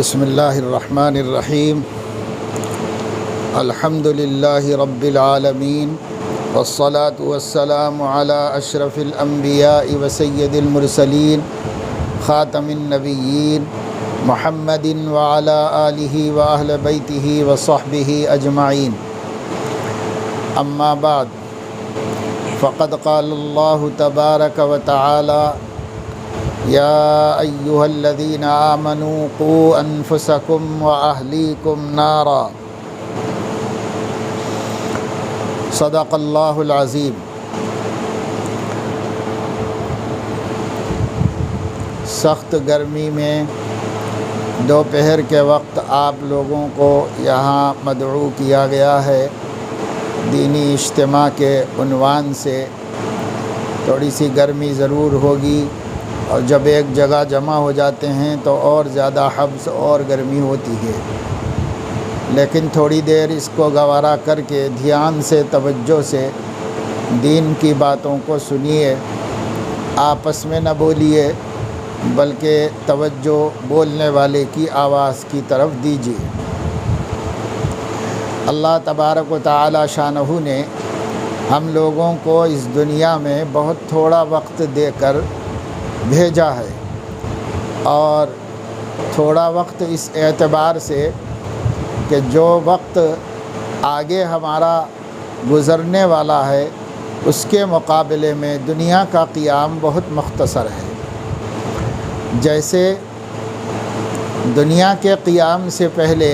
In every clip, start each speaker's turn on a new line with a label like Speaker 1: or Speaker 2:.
Speaker 1: بسم اللہ الرحمن الرحیم الحمد للہ رب العالمین والصلاة والسلام علی اشرف الانبیاء وسید المرسلین خاتم النبیین محمد وعلی آلہ واہل بیتہ وصحبہ اجمعین اما بعد فقد قال اللہ تبارک وتعالی یا ایہا الذین آمنوا قوا انفسکم واہلیکم نارا صدق اللہ العظیم۔ سخت گرمی میں دوپہر کے وقت آپ لوگوں کو یہاں مدعو کیا گیا ہے دینی اجتماع کے عنوان سے۔ تھوڑی سی گرمی ضرور ہوگی اور جب ایک جگہ جمع ہو جاتے ہیں تو اور زیادہ حبس اور گرمی ہوتی ہے، لیکن تھوڑی دیر اس کو گوارا کر کے دھیان سے توجہ سے دین کی باتوں کو سنیے، آپس میں نہ بولیے بلکہ توجہ بولنے والے کی آواز کی طرف دیجیے۔ اللہ تبارک و تعالی شانہ نے ہم لوگوں کو اس دنیا میں بہت تھوڑا وقت دے کر بھیجا ہے، اور تھوڑا وقت اس اعتبار سے کہ جو وقت آگے ہمارا گزرنے والا ہے اس کے مقابلے میں دنیا کا قیام بہت مختصر ہے۔ جیسے دنیا کے قیام سے پہلے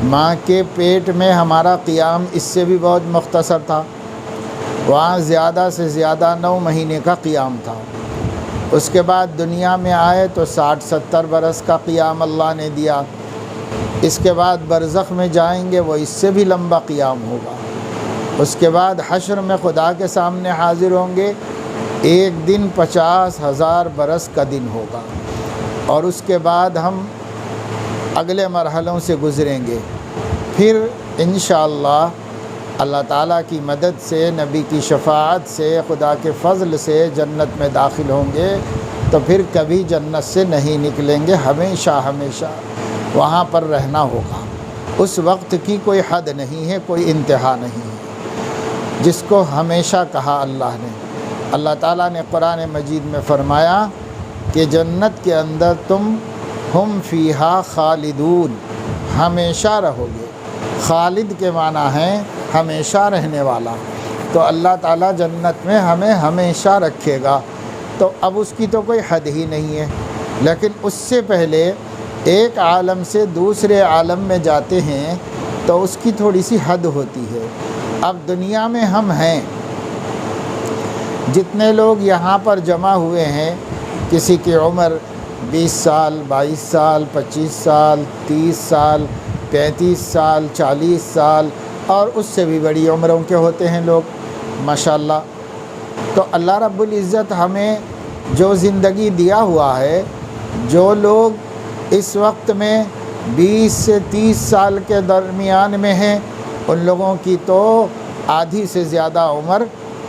Speaker 1: ماں کے پیٹ میں ہمارا قیام اس سے بھی بہت مختصر تھا، وہاں زیادہ سے زیادہ 9 مہینے کا قیام تھا۔ اس کے بعد دنیا میں آئے تو 60-70 برس کا قیام اللہ نے دیا۔ اس کے بعد برزخ میں جائیں گے وہ اس سے بھی لمبا قیام ہوگا۔ اس کے بعد حشر میں خدا کے سامنے حاضر ہوں گے، ایک دن 50,000 برس کا دن ہوگا، اور اس کے بعد ہم اگلے مرحلوں سے گزریں گے۔ پھر انشاءاللہ اللہ تعالیٰ کی مدد سے، نبی کی شفاعت سے، خدا کے فضل سے جنت میں داخل ہوں گے، تو پھر کبھی جنت سے نہیں نکلیں گے، ہمیشہ ہمیشہ وہاں پر رہنا ہوگا۔ اس وقت کی کوئی حد نہیں ہے، کوئی انتہا نہیں ہے، جس کو ہمیشہ کہا اللہ نے۔ اللہ تعالیٰ نے قرآن مجید میں فرمایا کہ جنت کے اندر تم ہم فیہا خالدون، ہمیشہ رہو گے۔ خالد کے معنی ہے ہمیشہ رہنے والا، تو اللہ تعالیٰ جنت میں ہمیں ہمیشہ رکھے گا، تو اب اس کی تو کوئی حد ہی نہیں ہے۔ لیکن اس سے پہلے ایک عالم سے دوسرے عالم میں جاتے ہیں تو اس کی تھوڑی سی حد ہوتی ہے۔ اب دنیا میں ہم ہیں، جتنے لوگ یہاں پر جمع ہوئے ہیں، کسی کی عمر 20 سال، 22 سال، 25 سال، 30 سال، 35 سال، 40 سال، اور اس سے بھی بڑی عمروں کے ہوتے ہیں لوگ ماشاءاللہ۔ تو اللہ رب العزت ہمیں جو زندگی دیا ہوا ہے، جو لوگ اس وقت میں 20 سے 30 سال کے درمیان میں ہیں، ان لوگوں کی تو آدھی سے زیادہ عمر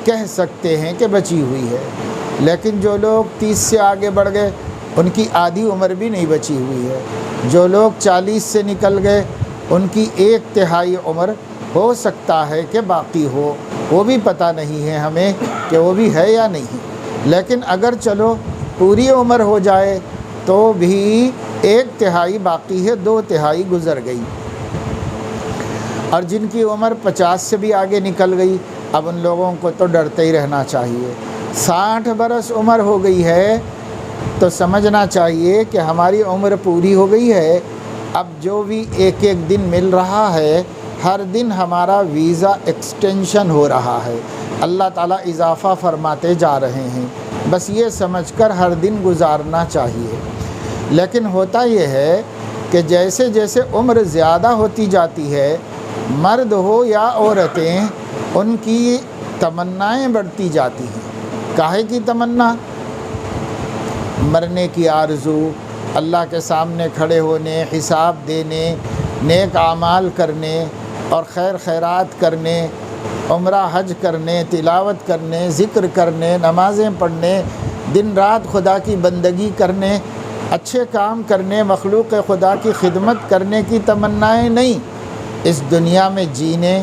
Speaker 1: کہہ سکتے ہیں کہ بچی ہوئی ہے، لیکن جو لوگ 30 سے آگے بڑھ گئے ان کی آدھی عمر بھی نہیں بچی ہوئی ہے۔ جو لوگ 40 سے نکل گئے ان کی 1/3 عمر ہو سکتا ہے کہ باقی ہو، وہ بھی پتہ نہیں ہے ہمیں کہ وہ بھی ہے یا نہیں۔ لیکن اگر چلو پوری عمر ہو جائے تو بھی 1/3 باقی ہے، 2/3 گزر گئی۔ اور جن کی عمر 50 سے بھی آگے نکل گئی، اب ان لوگوں کو تو ڈرتے ہی رہنا چاہیے۔ 60 برس عمر ہو گئی ہے تو سمجھنا چاہیے کہ ہماری عمر پوری ہو گئی ہے۔ اب جو بھی ایک ایک دن مل رہا ہے، ہر دن ہمارا ویزا ایکسٹینشن ہو رہا ہے، اللہ تعالیٰ اضافہ فرماتے جا رہے ہیں، بس یہ سمجھ کر ہر دن گزارنا چاہیے۔ لیکن ہوتا یہ ہے کہ جیسے جیسے عمر زیادہ ہوتی جاتی ہے، مرد ہو یا عورتیں، ان کی تمنائیں بڑھتی جاتی ہیں۔ کاہے کی تمنا؟ مرنے کی آرزو، اللہ کے سامنے کھڑے ہونے، حساب دینے، نیک اعمال کرنے اور خیر خیرات کرنے، عمرہ حج کرنے، تلاوت کرنے، ذکر کرنے، نمازیں پڑھنے، دن رات خدا کی بندگی کرنے، اچھے کام کرنے، مخلوق خدا کی خدمت کرنے کی تمنائیں نہیں، اس دنیا میں جینے،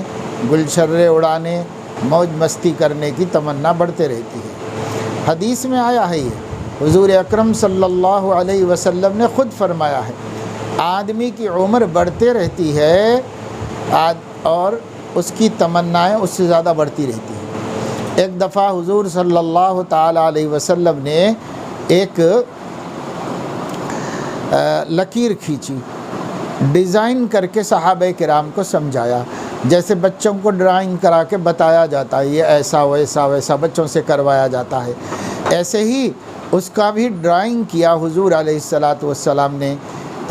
Speaker 1: گلچرے اڑانے، موج مستی کرنے کی تمنا بڑھتے رہتی ہے۔ حدیث میں آیا ہے یہ، حضور اکرم صلی اللہ علیہ وسلم نے خود فرمایا ہے، آدمی کی عمر بڑھتے رہتی ہے اور اس کی تمنائیں اس سے زیادہ بڑھتی رہتی ہیں۔ ایک دفعہ حضور صلی اللہ تعالیٰ علیہ وسلم نے ایک لکیر کھینچی، ڈیزائن کر کے صحابہ کرام کو سمجھایا، جیسے بچوں کو ڈرائنگ کرا کے بتایا جاتا ہے، یہ ایسا ویسا ویسا بچوں سے کروایا جاتا ہے، ایسے ہی اس کا بھی ڈرائنگ کیا حضور علیہ السلام نے۔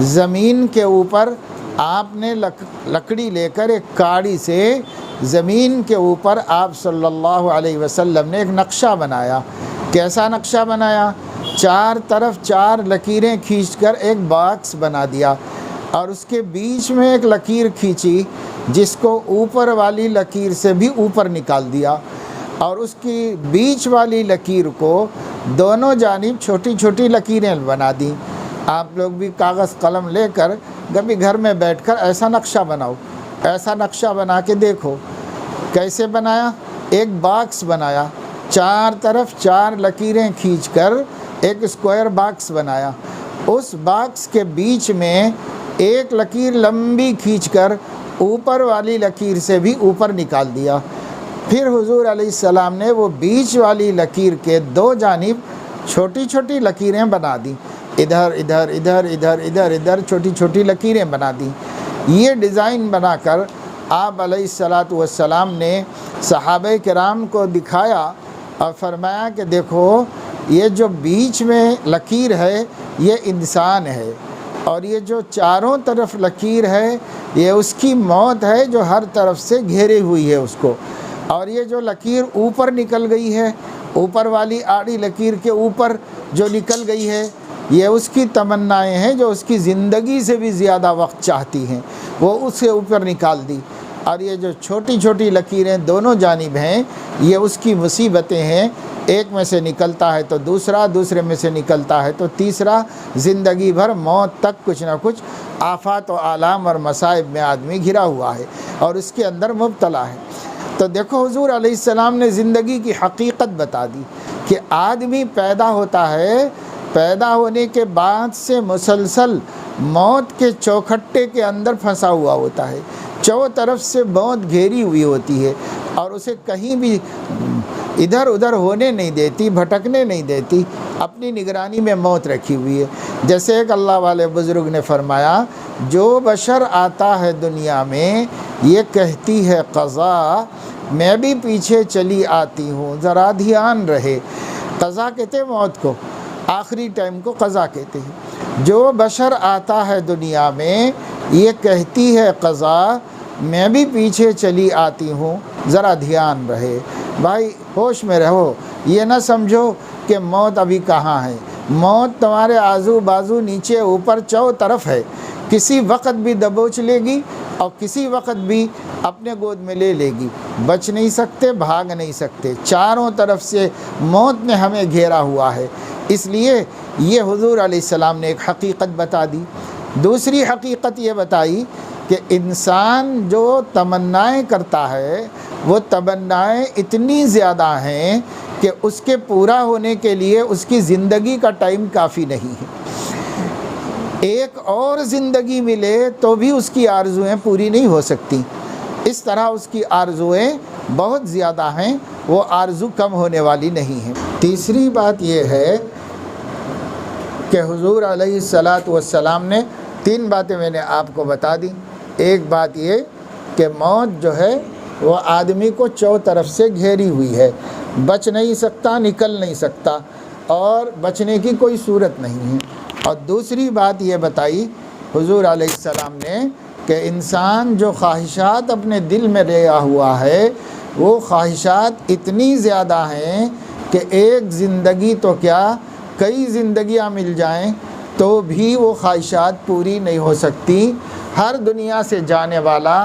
Speaker 1: زمین کے اوپر آپ نے لکڑی لے کر ایک کاڑی سے زمین کے اوپر آپ صلی اللہ علیہ وسلم نے ایک نقشہ بنایا۔ کیسا نقشہ بنایا؟ چار طرف چار لکیریں کھینچ کر ایک باکس بنا دیا، اور اس کے بیچ میں ایک لکیر کھینچی جس کو اوپر والی لکیر سے بھی اوپر نکال دیا، اور اس کی بیچ والی لکیر کو دونوں جانب چھوٹی چھوٹی لکیریں بنا دیں۔ آپ لوگ بھی کاغذ قلم لے کر کبھی گھر میں بیٹھ کر ایسا نقشہ بناؤ، ایسا نقشہ بنا کے دیکھو۔ کیسے بنایا؟ ایک باکس بنایا، چار طرف چار لکیریں کھینچ کر ایک اسکوائر باکس بنایا، اس باکس کے بیچ میں ایک لکیر لمبی کھینچ کر اوپر والی لکیر سے بھی اوپر نکال دیا۔ پھر حضور علیہ السلام نے وہ بیچ والی لکیر کے دو جانب چھوٹی چھوٹی لکیریں بنا دیں، ادھر ادھر ادھر ادھر ادھر ادھر چھوٹی چھوٹی لکیریں بنا دیں۔ یہ ڈیزائن بنا کر آپ علیہ السلام نے صحابہ کرام کو دکھایا اور فرمایا کہ دیکھو، یہ جو بیچ میں لکیر ہے یہ انسان ہے، اور یہ جو چاروں طرف لکیر ہے یہ اس کی موت ہے جو ہر طرف سے گھیری ہوئی ہے اس کو، اور یہ جو لکیر اوپر نکل گئی ہے، اوپر والی آڑی لکیر کے اوپر جو نکل گئی ہے، یہ اس کی تمنائیں ہیں جو اس کی زندگی سے بھی زیادہ وقت چاہتی ہیں، وہ اسے اوپر نکال دی۔ اور یہ جو چھوٹی چھوٹی لکیریں دونوں جانب ہیں، یہ اس کی مصیبتیں ہیں، ایک میں سے نکلتا ہے تو دوسرا، دوسرے میں سے نکلتا ہے تو تیسرا، زندگی بھر موت تک کچھ نہ کچھ آفات و آلام اور مصائب میں آدمی گھرا ہوا ہے اور اس کے اندر مبتلا ہے۔ تو دیکھو حضور علیہ السلام نے زندگی کی حقیقت بتا دی کہ آدمی پیدا ہوتا ہے، پیدا ہونے کے بعد سے مسلسل موت کے چوکھٹے کے اندر پھنسا ہوا ہوتا ہے، چاروں طرف سے موت گھیری ہوئی ہوتی ہے اور اسے کہیں بھی ادھر ادھر ہونے نہیں دیتی، بھٹکنے نہیں دیتی، اپنی نگرانی میں موت رکھی ہوئی ہے۔ جیسے ایک اللہ والے بزرگ نے فرمایا، جو بشر آتا ہے دنیا میں یہ کہتی ہے قضا، میں بھی پیچھے چلی آتی ہوں، ذرا دھیان رہے۔ قضا کہتے ہیں موت کو، آخری ٹائم کو قضا کہتے ہیں۔ جو بشر آتا ہے دنیا میں یہ کہتی ہے قضا، میں بھی پیچھے چلی آتی ہوں، ذرا دھیان رہے۔ بھائی ہوش میں رہو، یہ نہ سمجھو کہ موت ابھی کہاں ہے، موت تمہارے آزو بازو نیچے اوپر چاروں طرف ہے، کسی وقت بھی دبوچ لے گی اور کسی وقت بھی اپنے گود میں لے لے گی، بچ نہیں سکتے، بھاگ نہیں سکتے، چاروں طرف سے موت نے ہمیں گھیرا ہوا ہے۔ اس لیے یہ حضور علیہ السلام نے ایک حقیقت بتا دی۔ دوسری حقیقت یہ بتائی کہ انسان جو تمنائیں کرتا ہے وہ تمنائیں اتنی زیادہ ہیں کہ اس کے پورا ہونے کے لیے اس کی زندگی کا ٹائم کافی نہیں ہے۔ ایک اور زندگی ملے تو بھی اس کی آرزوئیں پوری نہیں ہو سکتی، اس طرح اس کی آرزوئیں بہت زیادہ ہیں، وہ آرزو کم ہونے والی نہیں ہیں۔ تیسری بات یہ ہے کہ حضور علیہ السلام نے تین باتیں میں نے آپ کو بتا دی۔ ایک بات یہ کہ موت جو ہے وہ آدمی کو چاروں طرف سے گھیری ہوئی ہے، بچ نہیں سکتا، نکل نہیں سکتا، اور بچنے کی کوئی صورت نہیں ہے۔ اور دوسری بات یہ بتائی حضور علیہ السلام نے کہ انسان جو خواہشات اپنے دل میں لیا ہوا ہے وہ خواہشات اتنی زیادہ ہیں کہ ایک زندگی تو کیا کئی زندگیاں مل جائیں تو بھی وہ خواہشات پوری نہیں ہو سکتی۔ ہر دنیا سے جانے والا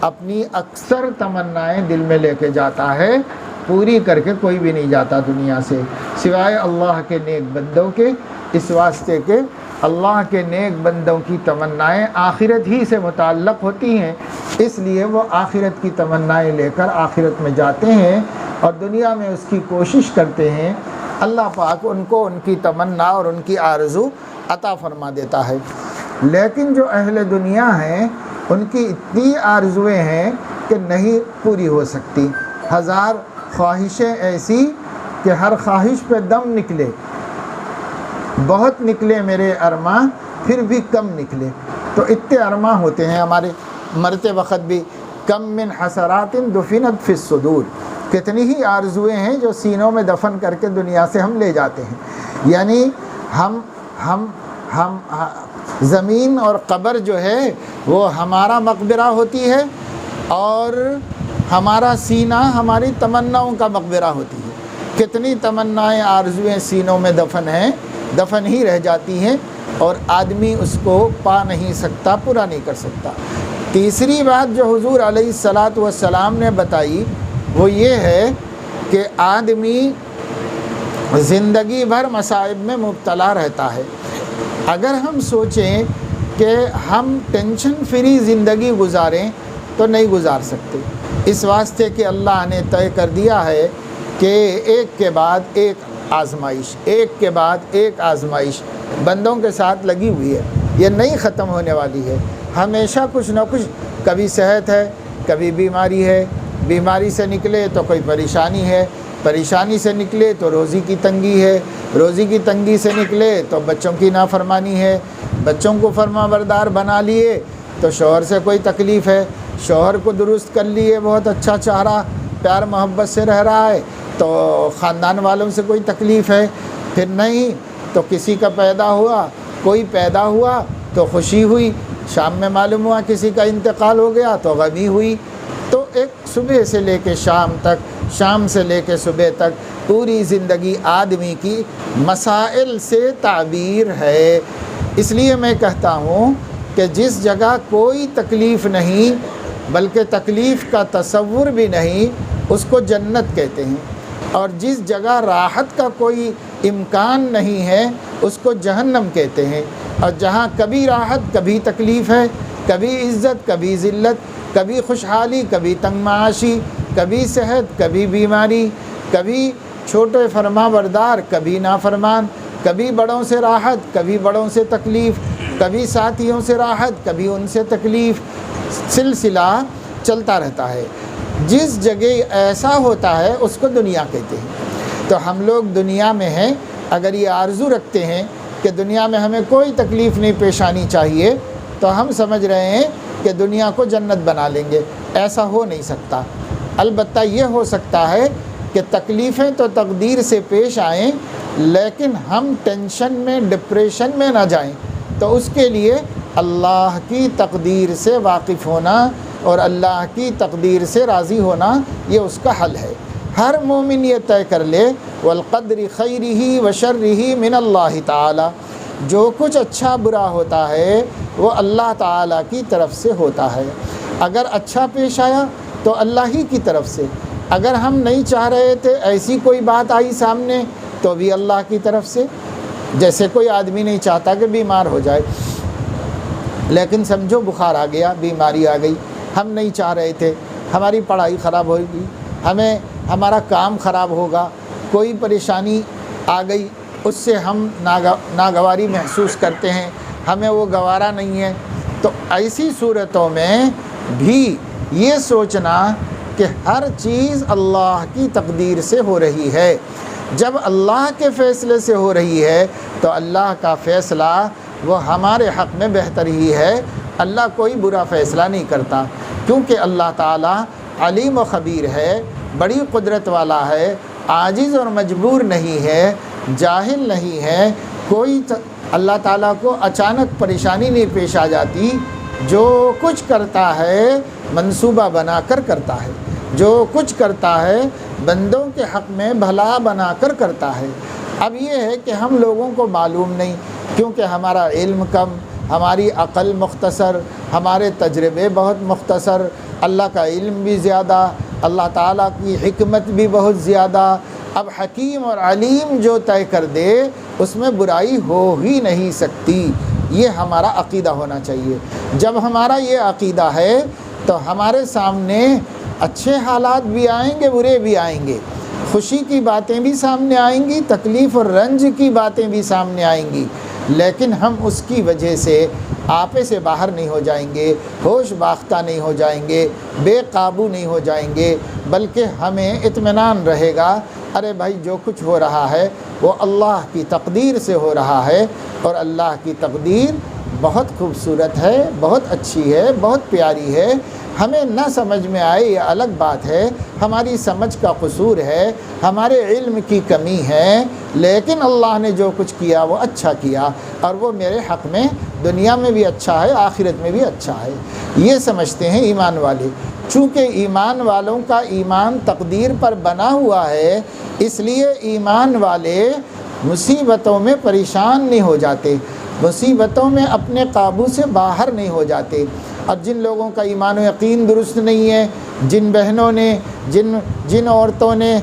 Speaker 1: اپنی اکثر تمنائیں دل میں لے کے جاتا ہے، پوری کر کے کوئی بھی نہیں جاتا دنیا سے سوائے اللہ کے نیک بندوں کے، اس واسطے کے اللہ کے نیک بندوں کی تمنائیں آخرت ہی سے متعلق ہوتی ہیں، اس لیے وہ آخرت کی تمنائیں لے کر آخرت میں جاتے ہیں اور دنیا میں اس کی کوشش کرتے ہیں۔ اللہ پاک ان کو ان کی تمنا اور ان کی آرزو عطا فرما دیتا ہے۔ لیکن جو اہل دنیا ہیں ان کی اتنی آرزویں ہیں کہ نہیں پوری ہو سکتی، ہزار خواہشیں ایسی کہ ہر خواہش پہ دم نکلے، بہت نکلے میرے ارماں پھر بھی کم نکلے۔ تو اتنے ارماں ہوتے ہیں ہمارے مرتے وقت بھی، کم من حسرات دفنت فی الصدور، کتنی ہی آرزویں ہیں جو سینوں میں دفن کر کے دنیا سے ہم لے جاتے ہیں۔ یعنی ہم زمین اور قبر جو ہے وہ ہمارا مقبرہ ہوتی ہے، اور ہمارا سینہ ہماری تمناؤں کا مقبرہ ہوتی ہے۔ کتنی تمنائیں آرزویں سینوں میں دفن ہیں، دفن ہی رہ جاتی ہیں، اور آدمی اس کو پا نہیں سکتا، پورا نہیں کر سکتا۔ تیسری بات جو حضور علیہ الصلاۃ والسلام نے بتائی وہ یہ ہے کہ آدمی زندگی بھر مصائب میں مبتلا رہتا ہے۔ اگر ہم سوچیں کہ ہم ٹینشن فری زندگی گزاریں تو نہیں گزار سکتے، اس واسطے کہ اللہ نے طے کر دیا ہے کہ ایک کے بعد ایک آزمائش، ایک کے بعد ایک آزمائش بندوں کے ساتھ لگی ہوئی ہے، یہ نہیں ختم ہونے والی ہے۔ ہمیشہ کچھ نہ کچھ، کبھی صحت ہے، کبھی بیماری ہے، بیماری سے نکلے تو کوئی پریشانی ہے، پریشانی سے نکلے تو روزی کی تنگی ہے، روزی کی تنگی سے نکلے تو بچوں کی نافرمانی ہے، بچوں کو فرما بردار بنا لیے تو شوہر سے کوئی تکلیف ہے، شوہر کو درست کر لیے، بہت اچھا چاہ رہا، پیار محبت سے رہ رہا ہے تو خاندان والوں سے کوئی تکلیف ہے، پھر نہیں تو کسی کا پیدا ہوا، کوئی پیدا ہوا تو خوشی ہوئی، شام میں معلوم ہوا کسی کا انتقال ہو گیا تو غمی ہوئی۔ تو ایک صبح سے لے کے شام تک، شام سے لے کے صبح تک پوری زندگی آدمی کی مسائل سے تعبیر ہے۔ اس لیے میں کہتا ہوں کہ جس جگہ کوئی تکلیف نہیں بلکہ تکلیف کا تصور بھی نہیں، اس کو جنت کہتے ہیں، اور جس جگہ راحت کا کوئی امکان نہیں ہے اس کو جہنم کہتے ہیں۔ اور جہاں کبھی راحت کبھی تکلیف ہے، کبھی عزت کبھی ذلت، کبھی خوشحالی کبھی تنگ معاشی، کبھی صحت کبھی بیماری، کبھی چھوٹے فرما بردار کبھی نافرمان، کبھی بڑوں سے راحت کبھی بڑوں سے تکلیف، کبھی ساتھیوں سے راحت کبھی ان سے تکلیف، سلسلہ چلتا رہتا ہے۔ جس جگہ ایسا ہوتا ہے اس کو دنیا کہتے ہیں۔ تو ہم لوگ دنیا میں ہیں، اگر یہ آرزو رکھتے ہیں کہ دنیا میں ہمیں کوئی تکلیف نہیں پیش آنی چاہیے تو ہم سمجھ رہے ہیں کہ دنیا کو جنت بنا لیں گے، ایسا ہو نہیں سکتا۔ البتہ یہ ہو سکتا ہے کہ تکلیفیں تو تقدیر سے پیش آئیں لیکن ہم ٹینشن میں، ڈپریشن میں نہ جائیں، تو اس کے لیے اللہ کی تقدیر سے واقف ہونا اور اللہ کی تقدیر سے راضی ہونا یہ اس کا حل ہے۔ ہر مومن یہ طے کر لے والقدر خیرہ وشرہ من اللہ تعالی، جو کچھ اچھا برا ہوتا ہے وہ اللہ تعالیٰ کی طرف سے ہوتا ہے۔ اگر اچھا پیش آیا تو اللہ ہی کی طرف سے، اگر ہم نہیں چاہ رہے تھے ایسی کوئی بات آئی سامنے تو بھی اللہ کی طرف سے۔ جیسے کوئی آدمی نہیں چاہتا کہ بیمار ہو جائے، لیکن سمجھو بخار آ گیا، بیماری آ گئی، ہم نہیں چاہ رہے تھے، ہماری پڑھائی خراب ہوگی، ہمارا کام خراب ہوگا، کوئی پریشانی آ گئی، اس سے ہم ناگواری محسوس کرتے ہیں، ہمیں وہ گوارا نہیں ہے۔ تو ایسی صورتوں میں بھی یہ سوچنا کہ ہر چیز اللہ کی تقدیر سے ہو رہی ہے۔ جب اللہ کے فیصلے سے ہو رہی ہے تو اللہ کا فیصلہ وہ ہمارے حق میں بہتر ہی ہے۔ اللہ کوئی برا فیصلہ نہیں کرتا، کیونکہ اللہ تعالیٰ علیم و خبیر ہے، بڑی قدرت والا ہے، عاجز اور مجبور نہیں ہے، جاہل نہیں ہے۔ کوئی اللہ تعالیٰ کو اچانک پریشانی نہیں پیش آ جاتی، جو کچھ کرتا ہے منصوبہ بنا کر کرتا ہے، جو کچھ کرتا ہے بندوں کے حق میں بھلا بنا کر کرتا ہے۔ اب یہ ہے کہ ہم لوگوں کو معلوم نہیں، کیونکہ ہمارا علم کم، ہماری عقل مختصر، ہمارے تجربے بہت مختصر، اللہ کا علم بھی زیادہ، اللہ تعالیٰ کی حکمت بھی بہت زیادہ، اب حکیم اور علیم جو طے کر دے اس میں برائی ہو ہی نہیں سکتی، یہ ہمارا عقیدہ ہونا چاہیے۔ جب ہمارا یہ عقیدہ ہے تو ہمارے سامنے اچھے حالات بھی آئیں گے، برے بھی آئیں گے، خوشی کی باتیں بھی سامنے آئیں گی، تکلیف اور رنج کی باتیں بھی سامنے آئیں گی، لیکن ہم اس کی وجہ سے آپے سے باہر نہیں ہو جائیں گے، ہوش باختہ نہیں ہو جائیں گے، بے قابو نہیں ہو جائیں گے، بلکہ ہمیں اطمینان رہے گا، ارے بھائی جو کچھ ہو رہا ہے وہ اللہ کی تقدیر سے ہو رہا ہے، اور اللہ کی تقدیر بہت خوبصورت ہے، بہت اچھی ہے، بہت پیاری ہے۔ ہمیں نہ سمجھ میں آئے یہ الگ بات ہے، ہماری سمجھ کا قصور ہے، ہمارے علم کی کمی ہے، لیکن اللہ نے جو کچھ کیا وہ اچھا کیا، اور وہ میرے حق میں دنیا میں بھی اچھا ہے، آخرت میں بھی اچھا ہے، یہ سمجھتے ہیں ایمان والے۔ چونکہ ایمان والوں کا ایمان تقدیر پر بنا ہوا ہے، اس لیے ایمان والے مصیبتوں میں پریشان نہیں ہو جاتے، مصیبتوں میں اپنے قابو سے باہر نہیں ہو جاتے۔ اور جن لوگوں کا ایمان و یقین درست نہیں ہے، جن بہنوں نے، جن عورتوں نے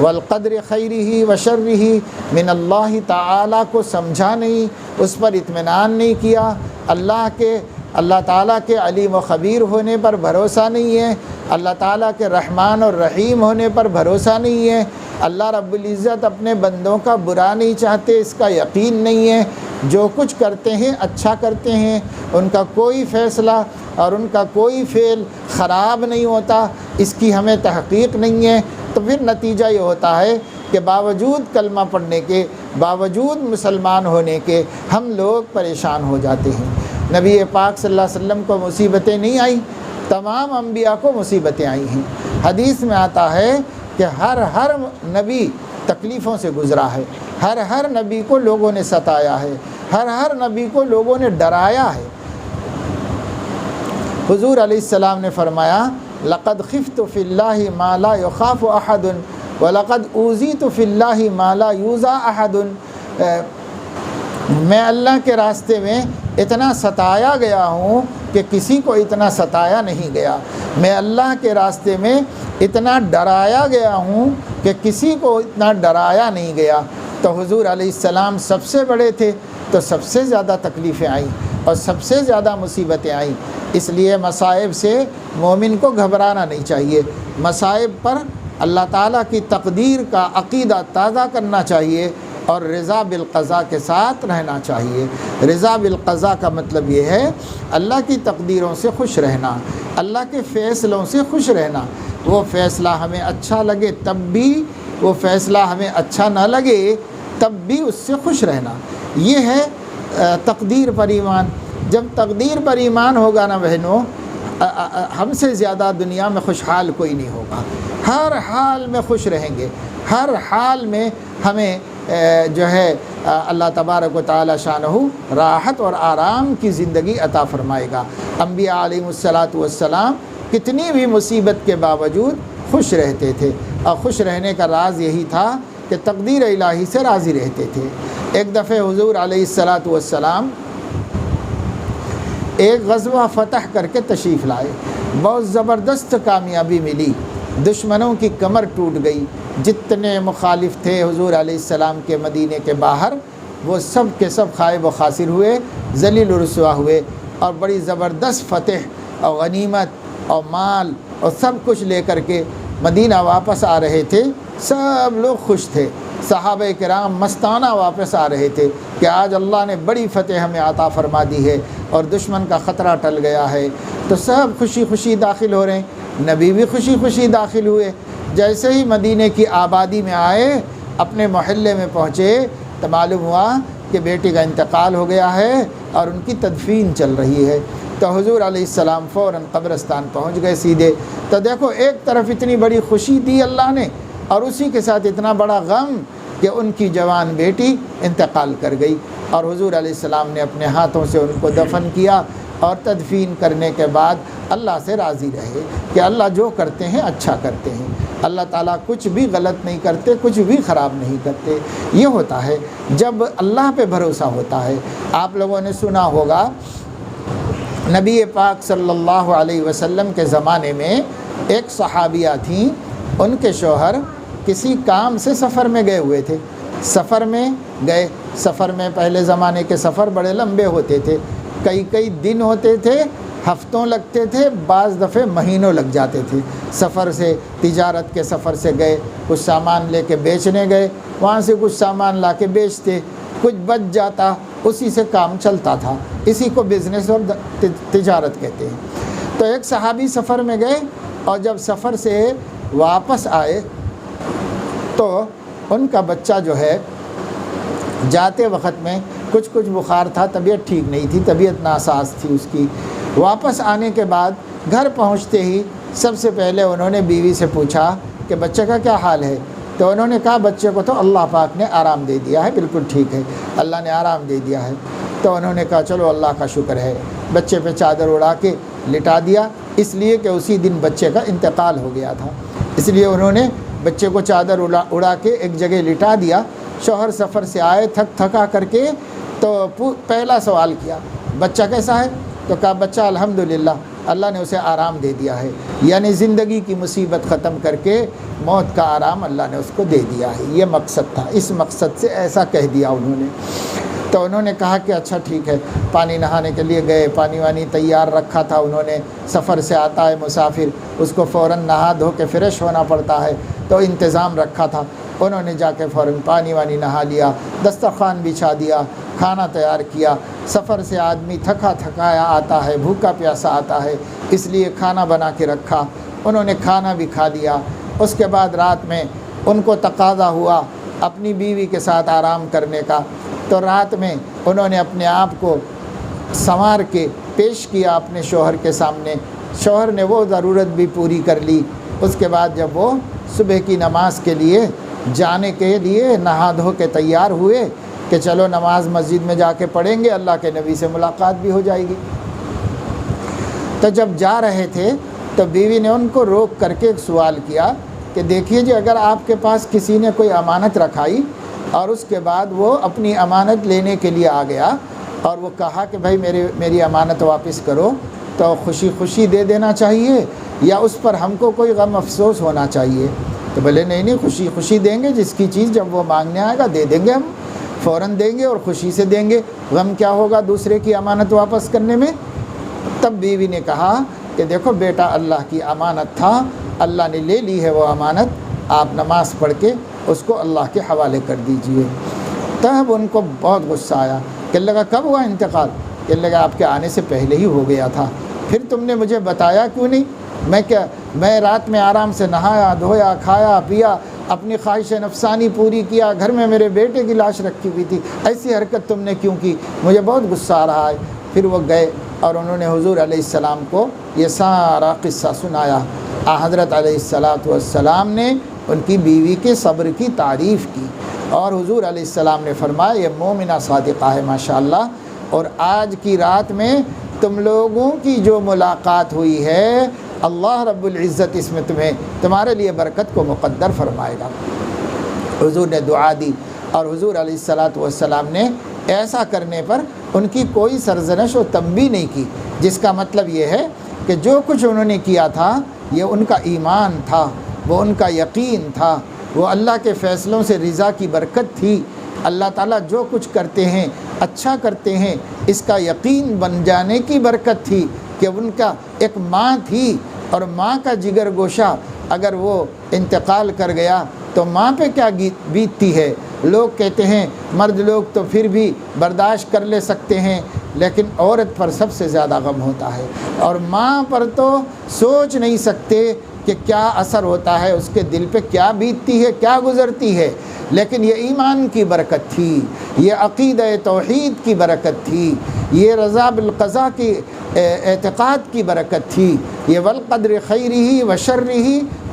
Speaker 1: والقدر خیرہ و شرہ من اللہ تعالیٰ کو سمجھا نہیں، اس پر اطمینان نہیں کیا، اللہ تعالیٰ کے علیم و خبیر ہونے پر بھروسہ نہیں ہے، اللہ تعالیٰ کے رحمان اور رحیم ہونے پر بھروسہ نہیں ہے، اللہ رب العزت اپنے بندوں کا برا نہیں چاہتے اس کا یقین نہیں ہے، جو کچھ کرتے ہیں اچھا کرتے ہیں، ان کا کوئی فیصلہ اور ان کا کوئی فعل خراب نہیں ہوتا، اس کی ہمیں تحقیق نہیں ہے، تو پھر نتیجہ یہ ہوتا ہے کہ باوجود کلمہ پڑھنے کے، باوجود مسلمان ہونے کے، ہم لوگ پریشان ہو جاتے ہیں۔ نبی پاک صلی اللہ علیہ وسلم کو مصیبتیں نہیں آئیں، تمام انبیاء کو مصیبتیں آئی ہیں۔ حدیث میں آتا ہے کہ ہر نبی تکلیفوں سے گزرا ہے، ہر نبی کو لوگوں نے ستایا ہے، ہر نبی کو لوگوں نے ڈرایا ہے۔ حضور علیہ السلام نے فرمایا لقد خفت فی اللہ ما لا یخاف احد ولقد اوذیت فی اللہ ما لا یوذی احد، میں اللہ کے راستے میں اتنا ستایا گیا ہوں کہ کسی کو اتنا ستایا نہیں گیا، میں اللہ کے راستے میں اتنا ڈرایا گیا ہوں کہ کسی کو اتنا ڈرایا نہیں گیا۔ تو حضور علیہ السلام سب سے بڑے تھے، تو سب سے زیادہ تکلیفیں آئیں اور سب سے زیادہ مصیبتیں آئیں، اس لیے مصائب سے مومن کو گھبرانا نہیں چاہیے، مصائب پر اللہ تعالیٰ کی تقدیر کا عقیدہ تازہ کرنا چاہیے، اور رضا بالقضاء کے ساتھ رہنا چاہیے۔ رضا بالقضاء کا مطلب یہ ہے اللہ کی تقدیروں سے خوش رہنا، اللہ کے فیصلوں سے خوش رہنا، وہ فیصلہ ہمیں اچھا لگے تب بھی، وہ فیصلہ ہمیں اچھا نہ لگے تب بھی اس سے خوش رہنا، یہ ہے تقدیر پر ایمان۔ جب تقدیر پر ایمان ہوگا نا بہنوں، ہم سے زیادہ دنیا میں خوشحال کوئی نہیں ہوگا، ہر حال میں خوش رہیں گے، ہر حال میں ہمیں جو ہے اللہ تبارک و تعالی شانہ راحت اور آرام کی زندگی عطا فرمائے گا۔ انبیاء علیہ السلام کتنی بھی مصیبت کے باوجود خوش رہتے تھے، اور خوش رہنے کا راز یہی تھا کہ تقدیر الہی سے راضی رہتے تھے۔ ایک دفعہ حضور علیہ السلام ایک غزوہ فتح کر کے تشریف لائے، بہت زبردست کامیابی ملی، دشمنوں کی کمر ٹوٹ گئی، جتنے مخالف تھے حضور علیہ السلام کے مدینے کے باہر وہ سب کے سب خائب و خاسر ہوئے، ذلیل و رسوا ہوئے، اور بڑی زبردست فتح اور غنیمت اور مال اور سب کچھ لے کر کے مدینہ واپس آ رہے تھے، سب لوگ خوش تھے، صحابہ کرام مستانہ واپس آ رہے تھے کہ آج اللہ نے بڑی فتح ہمیں عطا فرما دی ہے اور دشمن کا خطرہ ٹل گیا ہے، تو سب خوشی خوشی داخل ہو رہے ہیں، نبی بھی خوشی خوشی داخل ہوئے۔ جیسے ہی مدینے کی آبادی میں آئے، اپنے محلے میں پہنچے تو معلوم ہوا کہ بیٹی کا انتقال ہو گیا ہے اور ان کی تدفین چل رہی ہے، تو حضور علیہ السلام فوراً قبرستان پہنچ گئے سیدھے۔ تو دیکھو ایک طرف اتنی بڑی خوشی دی اللہ نے، اور اسی کے ساتھ اتنا بڑا غم کہ ان کی جوان بیٹی انتقال کر گئی، اور حضور علیہ السلام نے اپنے ہاتھوں سے ان کو دفن کیا، اور تدفین کرنے کے بعد اللہ سے راضی رہے کہ اللہ جو کرتے ہیں اچھا کرتے ہیں، اللہ تعالیٰ کچھ بھی غلط نہیں کرتے، کچھ بھی خراب نہیں کرتے۔ یہ ہوتا ہے جب اللہ پہ بھروسہ ہوتا ہے۔ آپ لوگوں نے سنا ہوگا نبی پاک صلی اللہ علیہ وسلم کے زمانے میں ایک صحابیہ تھیں، ان کے شوہر کسی کام سے سفر میں گئے ہوئے تھے، سفر میں گئے، سفر میں پہلے زمانے کے سفر بڑے لمبے ہوتے تھے، کئی دن ہوتے تھے، ہفتوں لگتے تھے، بعض دفعے مہینوں لگ جاتے تھے۔ سفر سے، تجارت کے سفر سے گئے، کچھ سامان لے کے بیچنے گئے، وہاں سے کچھ سامان لا کے بیچتے، کچھ بچ جاتا، اسی سے کام چلتا تھا، اسی کو بزنس اور تجارت کہتے ہیں۔ تو ایک صحابی سفر میں گئے اور جب سفر سے واپس آئے تو ان کا بچہ جو ہے جاتے وقت میں کچھ بخار تھا، طبیعت ٹھیک نہیں تھی، طبیعت ناساز تھی اس کی۔ واپس آنے کے بعد گھر پہنچتے ہی سب سے پہلے انہوں نے بیوی سے پوچھا کہ بچے کا کیا حال ہے؟ تو انہوں نے کہا بچے کو تو اللہ پاک نے آرام دے دیا ہے، بالکل ٹھیک ہے، اللہ نے آرام دے دیا ہے۔ تو انہوں نے کہا چلو اللہ کا شکر ہے، بچے پہ چادر اڑا کے لٹا دیا، اس لیے کہ اسی دن بچے کا انتقال ہو گیا تھا، اس لیے انہوں نے بچے کو چادر اڑا کے ایک جگہ لٹا دیا۔ شوہر سفر سے آئے تھکا کر کے، تو پہلا سوال کیا بچہ کیسا ہے؟ تو کہا بچہ الحمدللہ اللہ نے اسے آرام دے دیا ہے، یعنی زندگی کی مصیبت ختم کر کے موت کا آرام اللہ نے اس کو دے دیا ہے، یہ مقصد تھا، اس مقصد سے ایسا کہہ دیا انہوں نے۔ تو انہوں نے کہا کہ اچھا ٹھیک ہے، پانی نہانے کے لیے گئے، پانی وانی تیار رکھا تھا انہوں نے، سفر سے آتا ہے مسافر، اس کو فوراً نہا دھو کے فریش ہونا پڑتا ہے، تو انتظام رکھا تھا، انہوں نے جا کے فوراً پانی وانی نہا لیا، دسترخوان بچھا دیا، کھانا تیار کیا۔ سفر سے آدمی تھکایا آتا ہے، بھوکا پیاسا آتا ہے، اس لیے کھانا بنا کے رکھا، انہوں نے کھانا بھی کھا لیا۔ اس کے بعد رات میں ان کو تقاضا ہوا اپنی بیوی کے ساتھ آرام کرنے کا، تو رات میں انہوں نے اپنے آپ کو سنوار کے پیش کیا اپنے شوہر کے سامنے، شوہر نے وہ ضرورت بھی پوری کر لی۔ اس کے بعد جب وہ صبح کی نماز کے لیے جانے کے لیے نہا دھو کے تیار ہوئے کہ چلو نماز مسجد میں جا کے پڑھیں گے، اللہ کے نبی سے ملاقات بھی ہو جائے گی، تو جب جا رہے تھے تو بیوی نے ان کو روک کر کے ایک سوال کیا کہ دیکھیے جی، اگر آپ کے پاس کسی نے کوئی امانت رکھائی اور اس کے بعد وہ اپنی امانت لینے کے لیے آ گیا اور وہ کہا کہ بھائی میری امانت واپس کرو، تو خوشی دے دینا چاہیے یا اس پر ہم کو کوئی غم افسوس ہونا چاہیے؟ تو بولے نہیں، خوشی دیں گے، جس کی چیز جب وہ مانگنے آئے گا دے دیں گے، ہم فوراً دیں گے اور خوشی سے دیں گے، غم کیا ہوگا دوسرے کی امانت واپس کرنے میں؟ تب بیوی نے کہا کہ دیکھو بیٹا، اللہ کی امانت تھا، اللہ نے لے لی ہے وہ امانت، آپ نماز پڑھ کے اس کو اللہ کے حوالے کر دیجئے۔ تب ان کو بہت غصہ آیا، کہنے لگا کب ہوا انتقال؟ کہنے لگا آپ کے آنے سے پہلے ہی ہو گیا تھا، پھر تم نے مجھے بتایا کیوں نہیں؟ میں رات میں آرام سے نہایا دھویا، کھایا پیا، اپنی خواہش نفسانی پوری کیا، گھر میں میرے بیٹے کی لاش رکھی ہوئی تھی، ایسی حرکت تم نے کیوں کی؟ مجھے بہت غصہ آ رہا ہے۔ پھر وہ گئے اور انہوں نے حضور علیہ السلام کو یہ سارا قصہ سنایا۔ حضرت علیہ السلام نے ان کی بیوی کے صبر کی تعریف کی اور حضور علیہ السلام نے فرمایا یہ مومنہ صادقہ ہے ماشاءاللہ، اور آج کی رات میں تم لوگوں کی جو ملاقات ہوئی ہے اللہ رب العزت اس میں تمہارے لیے برکت کو مقدر فرمائے گا۔ حضور نے دعا دی اور حضور علیہ السلام نے ایسا کرنے پر ان کی کوئی سرزنش و تنبیہ نہیں کی، جس کا مطلب یہ ہے کہ جو کچھ انہوں نے کیا تھا یہ ان کا ایمان تھا، وہ ان کا یقین تھا، وہ اللہ کے فیصلوں سے رضا کی برکت تھی۔ اللہ تعالیٰ جو کچھ کرتے ہیں اچھا کرتے ہیں، اس کا یقین بن جانے کی برکت تھی کہ ان کا ایک ماں تھی اور ماں کا جگر گوشہ اگر وہ انتقال کر گیا تو ماں پہ کیا بیتتی ہے۔ لوگ کہتے ہیں مرد لوگ تو پھر بھی برداشت کر لے سکتے ہیں، لیکن عورت پر سب سے زیادہ غم ہوتا ہے، اور ماں پر تو سوچ نہیں سکتے کہ کیا اثر ہوتا ہے، اس کے دل پہ کیا بیتتی ہے، کیا گزرتی ہے۔ لیکن یہ ایمان کی برکت تھی، یہ عقیدہ توحید کی برکت تھی، یہ رضا بالقضاء کی اعتقاد کی برکت تھی، یہ والقدر خیرہ و شرہ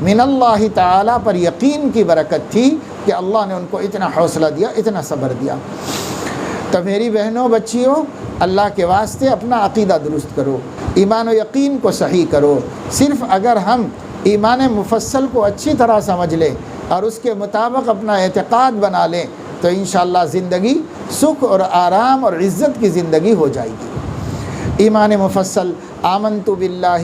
Speaker 1: من اللہ تعالیٰ پر یقین کی برکت تھی کہ اللہ نے ان کو اتنا حوصلہ دیا، اتنا صبر دیا۔ تو میری بہنوں بچیوں، اللہ کے واسطے اپنا عقیدہ درست کرو، ایمان و یقین کو صحیح کرو۔ صرف اگر ہم ایمان مفصل کو اچھی طرح سمجھ لیں اور اس کے مطابق اپنا اعتقاد بنا لیں تو انشاءاللہ زندگی سکھ اور آرام اور عزت کی زندگی ہو جائے گی۔ ایمان مفصل، آمنت باللہ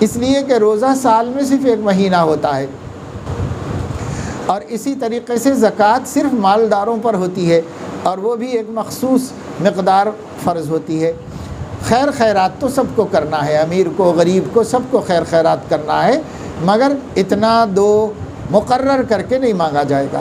Speaker 1: اس لیے کہ روزہ سال میں صرف ایک مہینہ ہوتا ہے، اور اسی طریقے سے زکوٰۃ صرف مالداروں پر ہوتی ہے، اور وہ بھی ایک مخصوص مقدار فرض ہوتی ہے۔ خیر خیرات تو سب کو کرنا ہے، امیر کو غریب کو سب کو خیر خیرات کرنا ہے، مگر اتنا دو مقرر کر کے نہیں مانگا جائے گا۔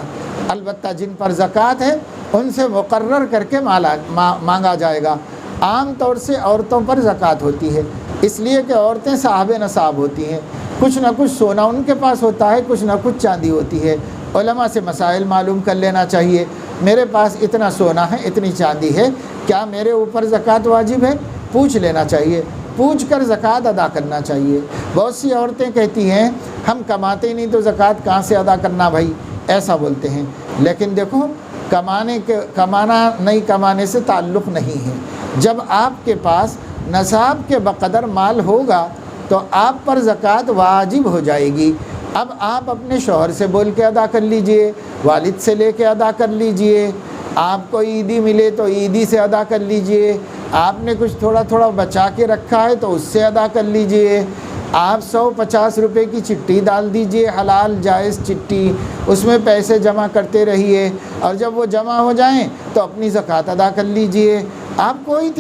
Speaker 1: البتہ جن پر زکوٰۃ ہے ان سے مقرر کر کے مانگا جائے گا۔ عام طور سے عورتوں پر زکوٰۃ ہوتی ہے، اس لیے کہ عورتیں صاحب نصاب ہوتی ہیں، کچھ نہ کچھ سونا ان کے پاس ہوتا ہے، کچھ نہ کچھ چاندی ہوتی ہے۔ علماء سے مسائل معلوم کر لینا چاہیے، میرے پاس اتنا سونا ہے، اتنی چاندی ہے، کیا میرے اوپر زکوٰۃ واجب ہے؟ پوچھ لینا چاہیے، پوچھ کر زکوٰۃ ادا کرنا چاہیے۔ بہت سی عورتیں کہتی ہیں ہم کماتے ہی نہیں تو زکوٰۃ کہاں سے ادا کرنا بھائی، ایسا بولتے ہیں۔ لیکن دیکھو، کمانا نہیں کمانے سے تعلق نہیں ہے۔ جب آپ کے پاس نصاب کے بقدر مال ہوگا تو آپ پر زکوٰۃ واجب ہو جائے گی۔ اب آپ اپنے شوہر سے بول کے ادا کر لیجئے، والد سے لے کے ادا کر لیجئے، آپ کو عیدی ملے تو عیدی سے ادا کر لیجئے، آپ نے کچھ تھوڑا تھوڑا بچا کے رکھا ہے تو اس سے ادا کر لیجئے۔ آپ 150 روپے کی چٹھی ڈال دیجئے، حلال جائز چٹھی، اس میں پیسے جمع کرتے رہیے، اور جب وہ جمع ہو جائیں تو اپنی زکوٰۃ ادا کر لیجئے۔ آپ کوئی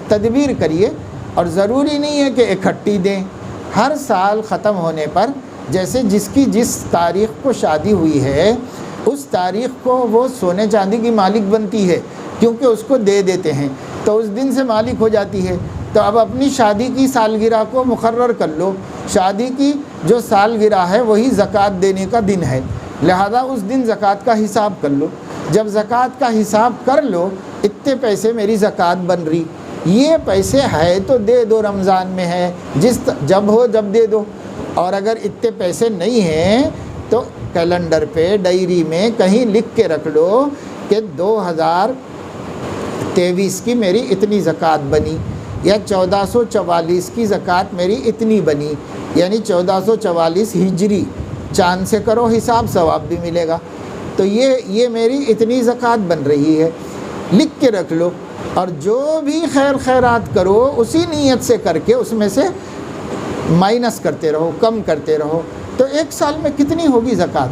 Speaker 1: تدبیر کریے، اور ضروری نہیں ہے کہ اکٹھی دیں۔ ہر سال ختم ہونے پر جیسے جس کی جس تاریخ کو شادی ہوئی ہے اس تاریخ کو وہ سونے چاندی کی مالک بنتی ہے، کیونکہ اس کو دے دیتے ہیں تو اس دن سے مالک ہو جاتی ہے۔ تو اب اپنی شادی کی سالگرہ کو مقرر کر لو، شادی کی جو سالگرہ ہے وہی زکوٰۃ دینے کا دن ہے، لہذا اس دن زکوٰۃ کا حساب کر لو۔ جب زکوٰۃ کا حساب کر لو، اتنے پیسے میری زکوٰۃ بن رہی، یہ پیسے ہے تو دے دو، رمضان میں ہے، جب ہو جب دے دو۔ اور اگر اتنے پیسے نہیں ہیں تو کیلنڈر پہ ڈائری میں کہیں لکھ کے رکھ لو کہ 2023 کی میری اتنی زکوٰۃ بنی، یا 1444 کی زکوٰۃ میری اتنی بنی، یعنی 1444 ہجری، چاند سے کرو حساب، ثواب بھی ملے گا۔ تو یہ میری اتنی زکوٰۃ بن رہی ہے، لکھ کے رکھ لو، اور جو بھی خیر خیرات کرو اسی نیت سے کر کے اس میں سے مائنس کرتے رہو، کم کرتے رہو، تو ایک سال میں کتنی ہوگی زکوٰۃ؟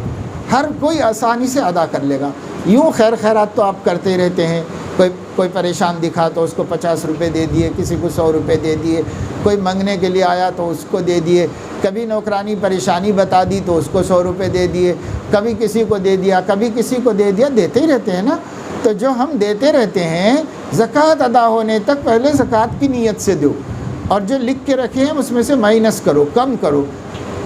Speaker 1: ہر کوئی آسانی سے ادا کر لے گا۔ یوں خیر خیرات تو آپ کرتے رہتے ہیں، کوئی پریشان دکھا تو اس کو 50 روپے دے دیے، کسی کو 100 روپے دے دیے، کوئی منگنے کے لیے آیا تو اس کو دے دیے، کبھی نوکرانی پریشانی بتا دی تو اس کو 100 روپے دے دیے، کبھی کسی کو دے دیا، کبھی کسی کو دے دیا، دیتے ہی رہتے ہیں نا۔ تو جو ہم دیتے رہتے ہیں، زکوٰۃ ادا ہونے تک پہلے زکوٰۃ کی نیت سے دو، اور جو لکھ کے رکھے ہیں اس میں سے مائنس کرو، کم کرو،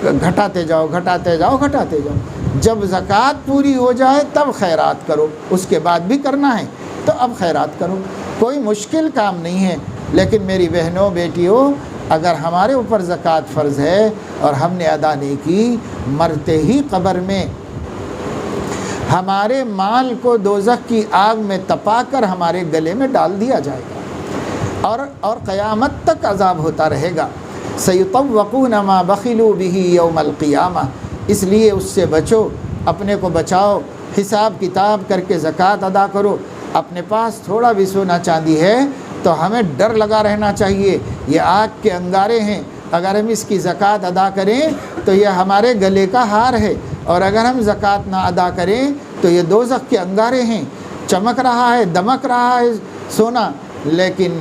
Speaker 1: گھٹاتے جاؤ گھٹاتے جاؤ گھٹاتے جاؤ۔ جب زکوٰۃ پوری ہو جائے تب خیرات کرو، اس کے بعد بھی کرنا ہے تو اب خیرات کرو، کوئی مشکل کام نہیں ہے۔ لیکن میری بہنوں بیٹیوں، اگر ہمارے اوپر زکوٰۃ فرض ہے اور ہم نے ادا نہیں کی، مرتے ہی قبر میں ہمارے مال کو دوزخ کی آگ میں تپا کر ہمارے گلے میں ڈال دیا جائے گا، اور قیامت تک عذاب ہوتا رہے گا۔ سَيُطَوَّقُونَ مَا بَخِلُوا بِهِ يَوْمَ الْقِيَامَةِ، اس لیے اس سے بچو، اپنے کو بچاؤ، حساب کتاب کر کے زکوٰۃ ادا کرو۔ اپنے پاس تھوڑا بھی سونا چاندی ہے تو ہمیں ڈر لگا رہنا چاہیے، یہ آگ کے انگارے ہیں، اگر ہم اس کی زکوٰۃ ادا کریں تو یہ ہمارے گلے کا ہار ہے، اور اگر ہم زکوٰۃ نہ ادا کریں تو یہ دوزخ کے انگارے ہیں۔ چمک رہا ہے، دمک رہا ہے سونا، لیکن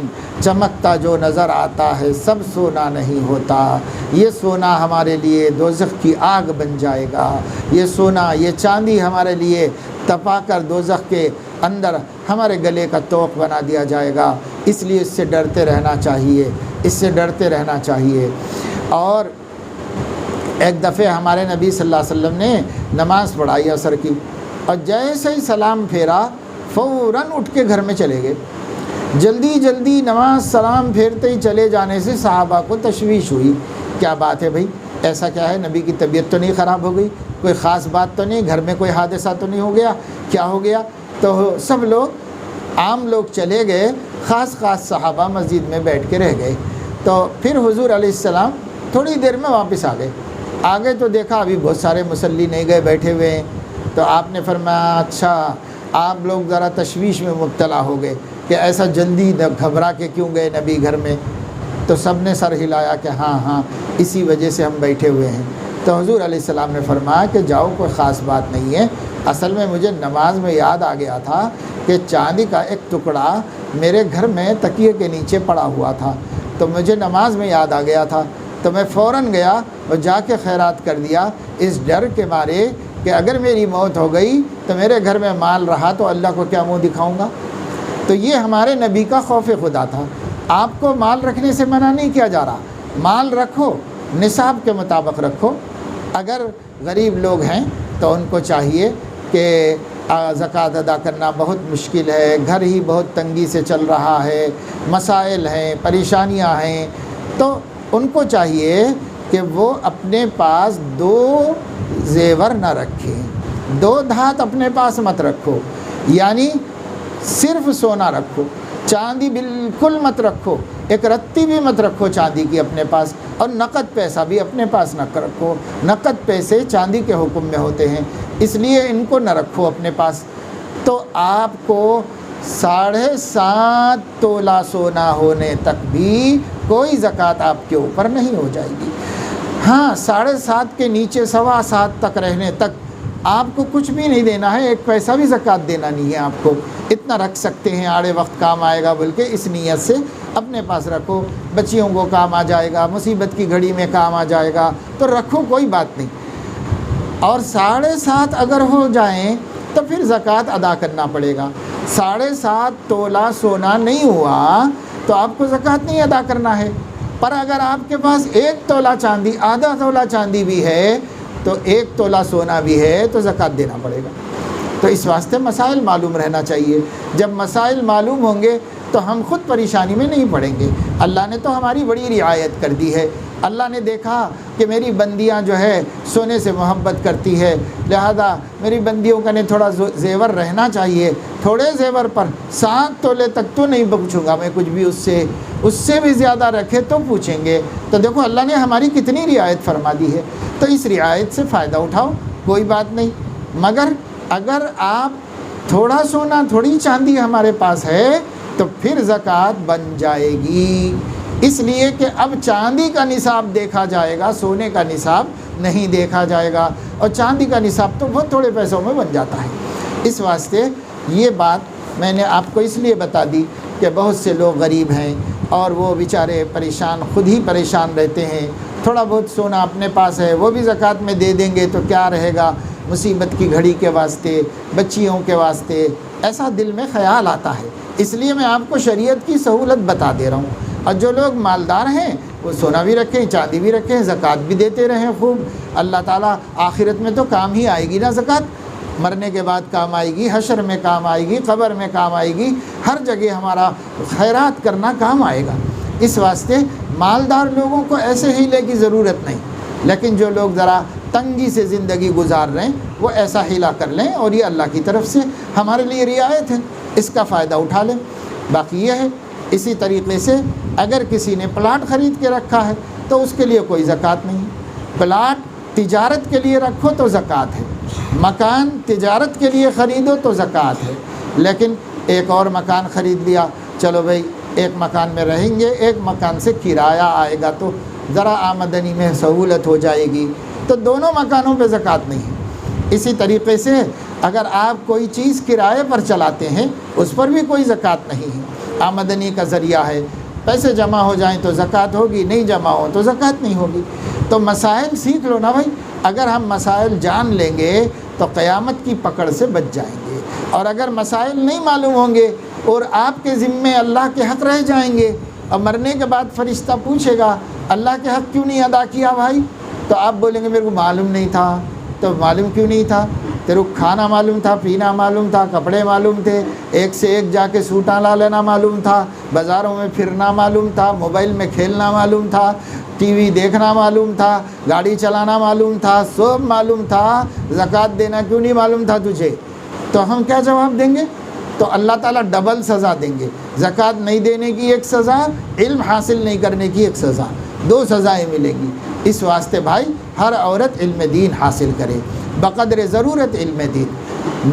Speaker 1: چمکتا جو نظر آتا ہے سب سونا نہیں ہوتا۔ یہ سونا ہمارے لیے دوزخ کی آگ بن جائے گا، یہ سونا، یہ چاندی ہمارے لیے تپا کر دوزخ کے اندر ہمارے گلے کا توق بنا دیا جائے گا۔ اس لیے اس سے ڈرتے رہنا چاہیے، اس سے ڈرتے رہنا چاہیے۔ اور ایک دفعہ ہمارے نبی صلی اللہ علیہ وسلم نے نماز پڑھائی عصر کی، اور جیسے ہی سلام پھیرا فوراً اٹھ کے گھر میں چلے گئے۔ جلدی جلدی نماز سلام پھیرتے ہی چلے جانے سے صحابہ کو تشویش ہوئی، کیا بات ہے بھائی، ایسا کیا ہے، نبی کی طبیعت تو نہیں خراب ہو گئی، کوئی خاص بات تو نہیں، گھر میں کوئی حادثہ تو نہیں ہو گیا، کیا ہو گیا؟ تو سب لوگ، عام لوگ چلے گئے، خاص صحابہ مسجد میں بیٹھ کے رہ گئے۔ تو پھر حضور علیہ السلام تھوڑی دیر میں واپس آ گئے تو دیکھا ابھی بہت سارے مصلی نہیں گئے، بیٹھے ہوئے ہیں۔ تو آپ نے فرمایا اچھا، آپ لوگ ذرا تشویش میں مبتلا ہو گئے کہ ایسا جلدی گھبرا کے کیوں گئے نبی گھر میں؟ تو سب نے سر ہلایا کہ ہاں، اسی وجہ سے ہم بیٹھے ہوئے ہیں۔ تو حضور علیہ السلام نے فرمایا کہ جاؤ، کوئی خاص بات نہیں ہے، اصل میں مجھے نماز میں یاد آ گیا تھا کہ چاندی کا ایک ٹکڑا میرے گھر میں تکیے کے نیچے پڑا ہوا تھا، تو مجھے نماز میں یاد آ گیا تھا، تو میں فوراً گیا اور جا کے خیرات کر دیا، اس ڈر کے مارے کہ اگر میری موت ہو گئی تو میرے گھر میں مال رہا تو اللہ کو کیا منہ دکھاؤں گا۔ تو یہ ہمارے نبی کا خوف خدا تھا۔ آپ کو مال رکھنے سے منع نہیں کیا جا رہا، مال رکھو، نصاب کے مطابق رکھو۔ اگر غریب لوگ ہیں تو ان کو چاہیے کہ زکوٰۃ ادا کرنا بہت مشکل ہے، گھر ہی بہت تنگی سے چل رہا ہے، مسائل ہیں، پریشانیاں ہیں، تو ان کو چاہیے کہ وہ اپنے پاس 2 زیور نہ رکھیں، 2 دھات اپنے پاس مت رکھو، یعنی صرف سونا رکھو، چاندی بالکل مت رکھو، ایک رتی بھی مت رکھو چاندی کی اپنے پاس، اور نقد پیسہ بھی اپنے پاس نہ رکھو۔ نقد پیسے چاندی کے حکم میں ہوتے ہیں، اس لیے ان کو نہ رکھو اپنے پاس۔ تو آپ کو 7.5 تولہ سونا ہونے تک بھی کوئی زکوٰۃ آپ کے اوپر نہیں ہو جائے گی۔ ہاں، 7.5 کے نیچے 7.25 تک رہنے تک آپ کو کچھ بھی نہیں دینا ہے، 1 پیسہ بھی زکوٰۃ دینا نہیں ہے آپ کو، اتنا رکھ سکتے ہیں، آڑے وقت کام آئے گا بول کے اس نیت سے اپنے پاس رکھو، بچیوں کو کام آ جائے گا، مصیبت کی گھڑی میں کام آ جائے گا، تو رکھو، کوئی بات نہیں۔ اور 7.5 اگر ہو جائیں تو پھر زکوٰۃ ادا کرنا پڑے گا۔ 7.5 تولہ سونا نہیں ہوا تو آپ کو زکوٰۃ نہیں ادا کرنا ہے، پر اگر آپ کے پاس 1 تولہ چاندی، آدھا تولہ چاندی بھی ہے تو 1 تولہ سونا بھی ہے تو زکوٰۃ دینا پڑے گا۔ تو اس واسطے مسائل معلوم رہنا چاہیے۔ جب مسائل معلوم ہوں گے تو ہم خود پریشانی میں نہیں پڑیں گے۔ اللہ نے تو ہماری بڑی رعایت کر دی ہے۔ اللہ نے دیکھا کہ میری بندیاں جو ہے سونے سے محبت کرتی ہے، لہذا میری بندیوں کا نے تھوڑا زیور رہنا چاہیے، تھوڑے زیور پر 7 تولے تک تو نہیں پوچھوں گا میں کچھ بھی، اس سے بھی زیادہ رکھے تو پوچھیں گے۔ تو دیکھو اللہ نے ہماری کتنی رعایت فرما دی ہے، تو اس رعایت سے فائدہ اٹھاؤ، کوئی بات نہیں۔ مگر اگر آپ تھوڑا سونا، تھوڑی چاندی ہمارے پاس ہے تو پھر زکوٰۃ بن جائے گی، اس لیے کہ اب چاندی کا نصاب دیکھا جائے گا، سونے کا نصاب نہیں دیکھا جائے گا، اور چاندی کا نصاب تو بہت تھوڑے پیسوں میں بن جاتا ہے۔ اس واسطے یہ بات میں نے آپ کو اس لیے بتا دی کہ بہت سے لوگ غریب ہیں اور وہ بیچارے پریشان، خود ہی پریشان رہتے ہیں، تھوڑا بہت سونا اپنے پاس ہے وہ بھی زکوٰۃ میں دے دیں گے تو کیا رہے گا، مصیبت کی گھڑی کے واسطے، بچیوں کے واسطے، ایسا دل میں خیال آتا ہے۔ اس لیے میں آپ کو شریعت کی سہولت بتا دے رہا ہوں۔ اور جو لوگ مالدار ہیں وہ سونا بھی رکھیں، چاندی بھی رکھیں، زکوٰۃ بھی دیتے رہیں خوب۔ اللہ تعالیٰ آخرت میں تو کام ہی آئے گی نا زکوٰۃ، مرنے کے بعد کام آئے گی، حشر میں کام آئے گی، قبر میں کام آئے گی، ہر جگہ ہمارا خیرات کرنا کام آئے گا۔ اس واسطے مالدار لوگوں کو ایسے ہیلے کی ضرورت نہیں، لیکن جو لوگ ذرا تنگی سے زندگی گزار رہے ہیں وہ ایسا ہیلا کر لیں، اور یہ اللہ کی طرف سے ہمارے لیے رعایت ہے، اس کا فائدہ اٹھا لیں۔ باقی یہ ہے، اسی طریقے سے اگر کسی نے پلاٹ خرید کے رکھا ہے تو اس کے لیے کوئی زکوٰۃ نہیں۔ پلاٹ تجارت کے لیے رکھو تو زکوٰۃ ہے، مکان تجارت کے لیے خریدو تو زکوٰۃ ہے، لیکن ایک اور مکان خرید لیا، چلو بھائی ایک مکان میں رہیں گے، ایک مکان سے کرایہ آئے گا تو ذرا آمدنی میں سہولت ہو جائے گی، تو دونوں مکانوں پہ زکوٰۃ نہیں ہے۔ اسی طریقے سے اگر آپ کوئی چیز کرائے پر چلاتے ہیں اس پر بھی کوئی زکوٰۃ نہیں ہے، آمدنی کا ذریعہ ہے، پیسے جمع ہو جائیں تو زکوٰۃ ہوگی، نہیں جمع ہو تو زکوٰۃ نہیں ہوگی۔ تو مسائل سیکھ لو نا بھائی، اگر ہم مسائل جان لیں گے تو قیامت کی پکڑ سے بچ جائیں گے، اور اگر مسائل نہیں معلوم ہوں گے اور آپ کے ذمے اللہ کے حق رہ جائیں گے، اور مرنے کے بعد فرشتہ پوچھے گا اللہ کے حق کیوں نہیں ادا کیا بھائی، تو آپ بولیں گے میرے کو معلوم نہیں تھا۔ تو معلوم کیوں نہیں تھا؟ تیرے کو کھانا معلوم تھا، پینا معلوم تھا، کپڑے معلوم تھے، ایک سے ایک جا کے سوٹاں لا لینا معلوم تھا، بازاروں میں پھرنا معلوم تھا، موبائل میں کھیلنا معلوم تھا، ٹی وی دیکھنا معلوم تھا، گاڑی چلانا معلوم تھا، سب معلوم تھا، زکوٰۃ دینا کیوں نہیں معلوم تھا تجھے؟ تو ہم کیا جواب دیں گے؟ تو اللہ تعالیٰ ڈبل سزا دیں گے، زکوٰۃ نہیں دینے کی ایک سزا، علم حاصل نہیں کرنے کی ایک سزا، 2 سزائیں ملیں گی۔ اس واسطے بھائی ہر عورت علم دین حاصل کرے، بقدر ضرورت علم دین۔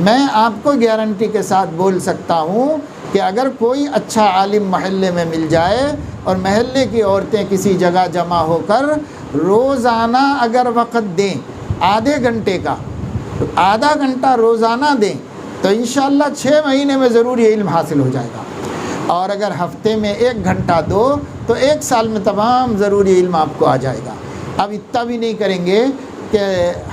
Speaker 1: میں آپ کو گارنٹی کے ساتھ بول سکتا ہوں کہ اگر کوئی اچھا عالم محلے میں مل جائے اور محلے کی عورتیں کسی جگہ جمع ہو کر روزانہ اگر وقت دیں آدھے گھنٹے کا، آدھا گھنٹہ روزانہ دیں تو انشاءاللہ 6 مہینے میں ضرور یہ علم حاصل ہو جائے گا، اور اگر ہفتے میں 1 گھنٹہ دو تو 1 سال میں تمام ضروری علم آپ کو آ جائے گا۔ اب اتنا بھی نہیں کریں گے کہ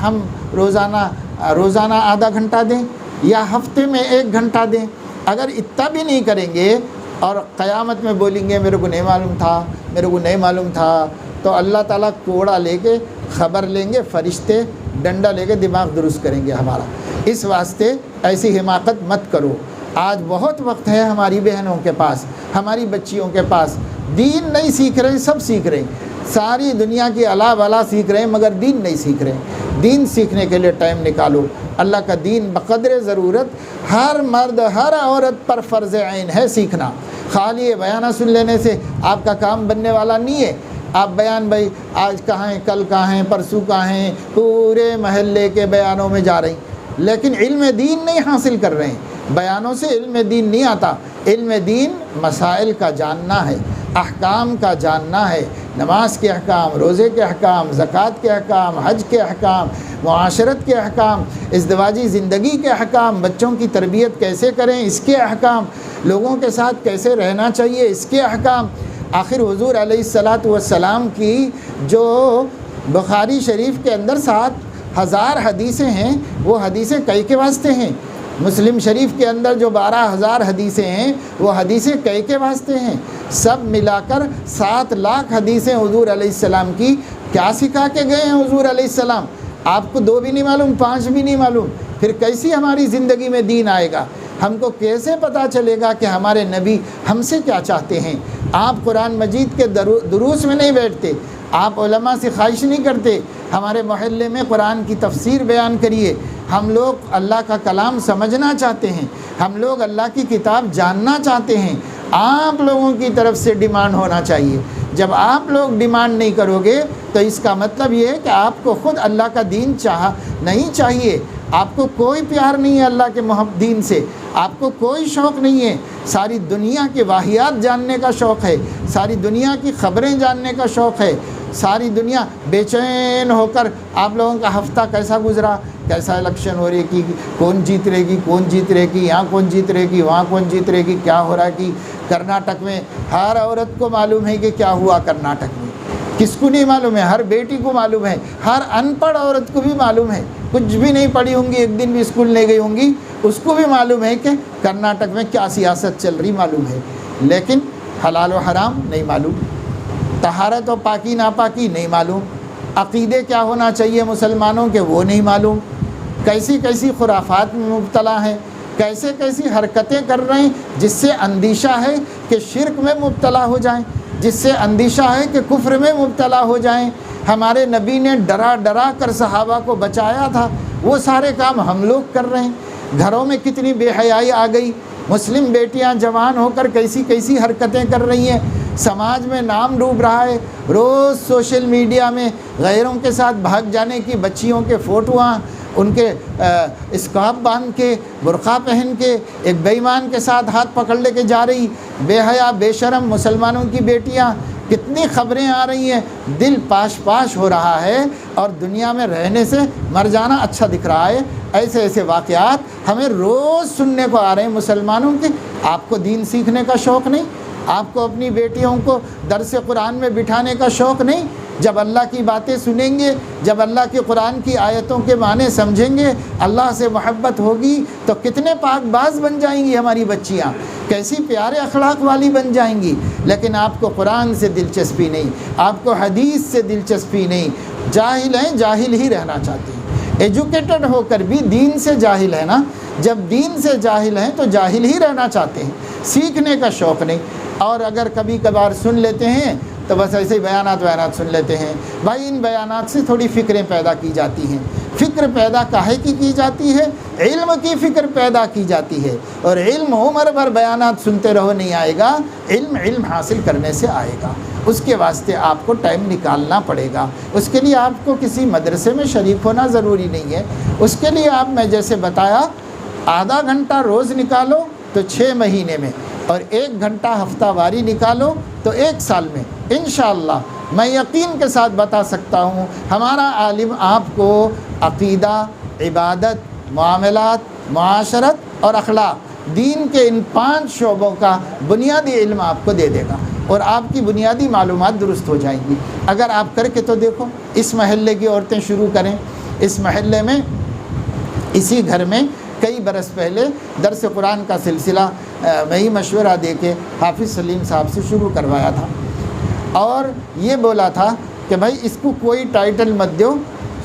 Speaker 1: ہم روزانہ آدھا گھنٹہ دیں یا ہفتے میں 1 گھنٹہ دیں، اگر اتنا بھی نہیں کریں گے اور قیامت میں بولیں گے میرے کو نہیں معلوم تھا، میرے کو نہیں معلوم تھا، تو اللہ تعالیٰ کوڑا لے کے خبر لیں گے، فرشتے ڈنڈا لے کے دماغ درست کریں گے ہمارا۔ اس واسطے ایسی حماقت مت کرو۔ آج بہت وقت ہے ہماری بہنوں کے پاس، ہماری بچیوں کے پاس، دین نہیں سیکھ رہے، سب سیکھ رہے ہیں، ساری دنیا کی الا بلا سیکھ رہے ہیں مگر دین نہیں سیکھ رہے۔ دین سیکھنے کے لیے ٹائم نکالو۔ اللہ کا دین بقدر ضرورت ہر مرد ہر عورت پر فرض عین ہے سیکھنا۔ خالی یہ بیانہ سن لینے سے آپ کا کام بننے والا نہیں ہے۔ آپ بیان بھائی آج کہاں ہیں، کل کہاں ہیں، پرسوں کہاں ہیں، پورے محلے کے بیانوں میں جا رہی، لیکن علم دین نہیں حاصل کر رہے ہیں۔ بیانوں سے علم دین نہیں آتا۔ علم دین مسائل کا جاننا ہے، احکام کا جاننا ہے، نماز کے احکام، روزے کے احکام، زکوٰۃ کے احکام، حج کے احکام، معاشرت کے احکام، ازدواجی زندگی کے احکام، بچوں کی تربیت کیسے کریں اس کے احکام، لوگوں کے ساتھ کیسے رہنا چاہیے اس کے احکام۔ آخر حضور علیہ السلام کی جو بخاری شریف کے اندر 7,000 حدیثیں ہیں، وہ حدیثیں کئی کے واسطے ہیں۔ مسلم شریف کے اندر جو 12,000 حدیثیں ہیں وہ حدیثیں کئی کے واسطے ہیں۔ سب ملا کر 7 لاکھ حدیثیں حضور علیہ السلام کی کیا سکھا کے گئے ہیں حضور علیہ السلام؟ آپ کو 2 بھی نہیں معلوم، 5 بھی نہیں معلوم، پھر کیسی ہماری زندگی میں دین آئے گا؟ ہم کو کیسے پتہ چلے گا کہ ہمارے نبی ہم سے کیا چاہتے ہیں؟ آپ قرآن مجید کے دروس میں نہیں بیٹھتے، آپ علماء سے خواہش نہیں کرتے ہمارے محلے میں قرآن کی تفسیر بیان کریے۔ ہم لوگ اللہ کا کلام سمجھنا چاہتے ہیں، ہم لوگ اللہ کی کتاب جاننا چاہتے ہیں۔ آپ لوگوں کی طرف سے ڈیمانڈ ہونا چاہیے۔ جب آپ لوگ ڈیمانڈ نہیں کرو گے تو اس کا مطلب یہ ہے کہ آپ کو خود اللہ کا دین نہیں چاہیے، آپ کو کوئی پیار نہیں ہے اللہ کے دین سے، آپ کو کوئی شوق نہیں ہے، ساری دنیا کی واقعات جاننے کا شوق ہے، ساری دنیا کی خبریں جاننے کا شوق ہے، ساری دنیا بے چین ہو کر آپ لوگوں کا ہفتہ کیسا گزرا، کیسا الیکشن ہو رہی کی، کون جیت رہے گی، کون جیت رہے گی، یہاں کون جیت رہے گی، وہاں کون جیت رہے گی، کیا ہو رہا ہے کہ کرناٹک میں ہر عورت کو معلوم ہے کہ کیا ہوا کرناٹک میں، کس کو نہیں معلوم ہے؟ ہر بیٹی کو معلوم ہے، ہر ان پڑھ عورت کو بھی معلوم ہے، کچھ بھی نہیں پڑھی ہوں گی، ایک دن بھی اسکول نہیں گئی ہوں گی، اس کو بھی معلوم ہے کہ کرناٹک میں کیا سیاست چل رہی معلوم ہے، لیکن حلال و حرام نہیں معلوم، طہارت و پاکی ناپاکی نہیں معلوم، عقیدے کیا ہونا چاہیے مسلمانوں کے وہ نہیں معلوم، کیسی کیسی خرافات میں مبتلا ہیں، کیسے کیسی حرکتیں کر رہے ہیں جس سے اندیشہ ہے کہ شرک میں مبتلا ہو جائیں، جس سے اندیشہ ہے کہ کفر میں مبتلا ہو جائیں۔ ہمارے نبی نے ڈرا ڈرا کر صحابہ کو بچایا تھا، وہ سارے کام ہم لوگ کر رہے ہیں۔ گھروں میں کتنی بے حیائی آ گئی، مسلم بیٹیاں جوان ہو کر کیسی کیسی حرکتیں کر رہی ہیں، سماج میں نام ڈوب رہا ہے۔ روز سوشل میڈیا میں غیروں کے ساتھ بھاگ جانے کی بچیوں کے فوٹواں، ان کے اسکارف باندھ کے، برقع پہن کے، ایک بے ایمان کے ساتھ ہاتھ پکڑ لے کے جا رہی بے حیا بے شرم مسلمانوں کی بیٹیاں، کتنی خبریں آ رہی ہیں، دل پاش پاش ہو رہا ہے اور دنیا میں رہنے سے مر جانا اچھا دکھ رہا ہے۔ ایسے ایسے واقعات ہمیں روز سننے کو آ رہے ہیں مسلمانوں کے۔ آپ کو دین سیکھنے کا شوق نہیں؟ آپ کو اپنی بیٹیوں کو درس قرآن میں بٹھانے کا شوق نہیں؟ جب اللہ کی باتیں سنیں گے، جب اللہ کے قرآن کی آیتوں کے معنی سمجھیں گے، اللہ سے محبت ہوگی تو کتنے پاک باز بن جائیں گی ہماری بچیاں، کیسی پیارے اخلاق والی بن جائیں گی۔ لیکن آپ کو قرآن سے دلچسپی نہیں، آپ کو حدیث سے دلچسپی نہیں، جاہل ہیں، جاہل ہی رہنا چاہتے ہیں۔ ایجوکیٹڈ ہو کر بھی دین سے جاہل ہے نا، جب دین سے جاہل ہیں تو جاہل ہی رہنا چاہتے ہیں، سیکھنے کا شوق نہیں۔ اور اگر کبھی کبھار سن لیتے ہیں تو بس ایسے ہی بیانات سن لیتے ہیں۔ بھائی ان بیانات سے تھوڑی فکریں پیدا کی جاتی ہیں۔ فکر پیدا کاہے کی جاتی ہے؟ علم کی فکر پیدا کی جاتی ہے، اور علم عمر بھر بیانات سنتے رہو نہیں آئے گا، علم حاصل کرنے سے آئے گا۔ اس کے واسطے آپ کو ٹائم نکالنا پڑے گا، اس کے لیے آپ کو کسی مدرسے میں شریک ہونا ضروری نہیں ہے، اس کے لیے آپ، میں جیسے بتایا آدھا گھنٹہ روز نکالو تو 6 مہینے میں، اور 1 گھنٹہ ہفتہ واری نکالو تو 1 سال میں انشاءاللہ میں یقین کے ساتھ بتا سکتا ہوں ہمارا عالم آپ کو عقیدہ، عبادت، معاملات، معاشرت اور اخلاق، دین کے ان 5 شعبوں کا بنیادی علم آپ کو دے دے گا، اور آپ کی بنیادی معلومات درست ہو جائیں گی۔ اگر آپ کر کے تو دیکھو، اس محلے کی عورتیں شروع کریں۔ اس محلے میں، اسی گھر میں کئی برس پہلے درس قرآن کا سلسلہ میں ہی مشورہ دے کے حافظ سلیم صاحب سے شروع کروایا تھا، اور یہ بولا تھا کہ بھائی اس کو کوئی ٹائٹل مت دو،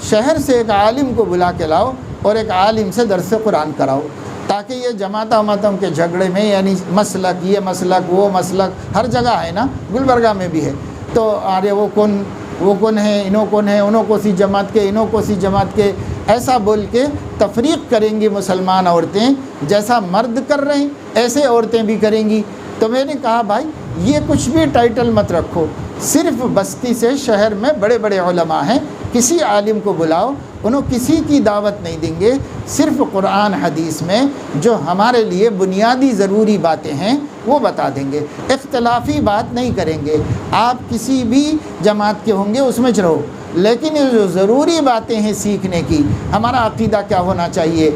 Speaker 1: شہر سے ایک عالم کو بلا کے لاؤ اور ایک عالم سے درس قرآن کراؤ، تاکہ یہ جماعتوں کے جھگڑے میں، یعنی مسلک، یہ مسلک، وہ مسلک ہر جگہ ہے نا، گلبرگہ میں بھی ہے، تو ارے وہ کون ہے، انہوں کون ہے، انہوں کو سی جماعت کے، انہوں کو سی جماعت کے، ایسا بول کے تفریق کریں گی مسلمان عورتیں، جیسا مرد کر رہے ہیں ایسے عورتیں بھی کریں گی۔ تو میں نے کہا بھائی یہ کچھ بھی ٹائٹل مت رکھو، صرف بستی سے شہر میں بڑے بڑے علماء ہیں، کسی عالم کو بلاؤ، انہوں کسی کی دعوت نہیں دیں گے، صرف قرآن حدیث میں جو ہمارے لیے بنیادی ضروری باتیں ہیں وہ بتا دیں گے، اختلافی بات نہیں کریں گے۔ آپ کسی بھی جماعت کے ہوں گے اس میں رہو، لیکن یہ جو ضروری باتیں ہیں سیکھنے کی، ہمارا عقیدہ کیا ہونا چاہیے،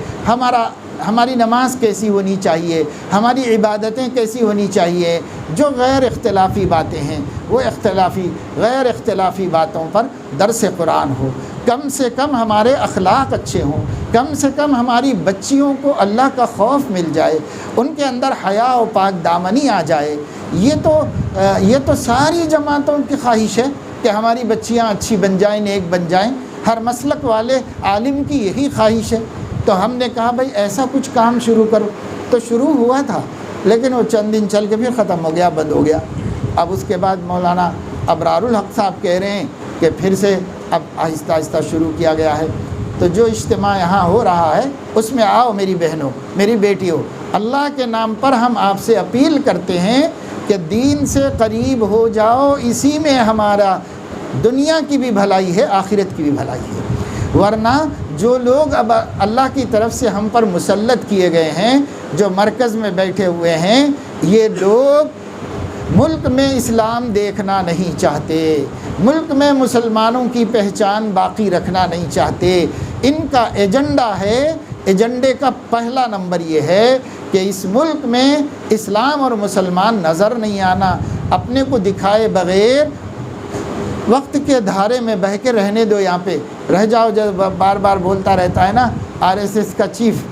Speaker 1: ہماری نماز کیسی ہونی چاہیے، ہماری عبادتیں کیسی ہونی چاہیے، جو غیر اختلافی باتیں ہیں وہ غیر اختلافی باتوں پر درس قرآن ہو، کم سے کم ہمارے اخلاق اچھے ہوں، کم سے کم ہماری بچیوں کو اللہ کا خوف مل جائے، ان کے اندر حیا و پاک دامنی آ جائے۔ یہ تو ساری جماعتوں کی خواہش ہے کہ ہماری بچیاں اچھی بن جائیں، نیک بن جائیں، ہر مسلک والے عالم کی یہی خواہش ہے۔ تو ہم نے کہا بھائی ایسا کچھ کام شروع کرو، تو شروع ہوا تھا، لیکن وہ چند دن چل کے پھر ختم ہو گیا، بند ہو گیا۔ اب اس کے بعد مولانا ابرار الحق صاحب کہہ رہے ہیں کہ پھر سے اب آہستہ آہستہ شروع کیا گیا ہے۔ تو جو اجتماع یہاں ہو رہا ہے اس میں آؤ میری بہنوں، میری بیٹیوں، اللہ کے نام پر ہم آپ سے اپیل کرتے ہیں کہ دین سے قریب ہو جاؤ، اسی میں ہمارا دنیا کی بھی بھلائی ہے، آخرت کی بھی بھلائی ہے۔ ورنہ جو لوگ اب اللہ کی طرف سے ہم پر مسلط کیے گئے ہیں، جو مرکز میں بیٹھے ہوئے ہیں، یہ لوگ ملک میں اسلام دیکھنا نہیں چاہتے، ملک میں مسلمانوں کی پہچان باقی رکھنا نہیں چاہتے۔ ان کا ایجنڈا ہے، ایجنڈے کا پہلا نمبر یہ ہے کہ اس ملک میں اسلام اور مسلمان نظر نہیں آنا، اپنے کو دکھائے بغیر وقت کے دھارے میں بہہ کے رہنے دو، یہاں پہ رہ جاؤ۔ جب بار بار بولتا رہتا ہے نا RSS کا چیف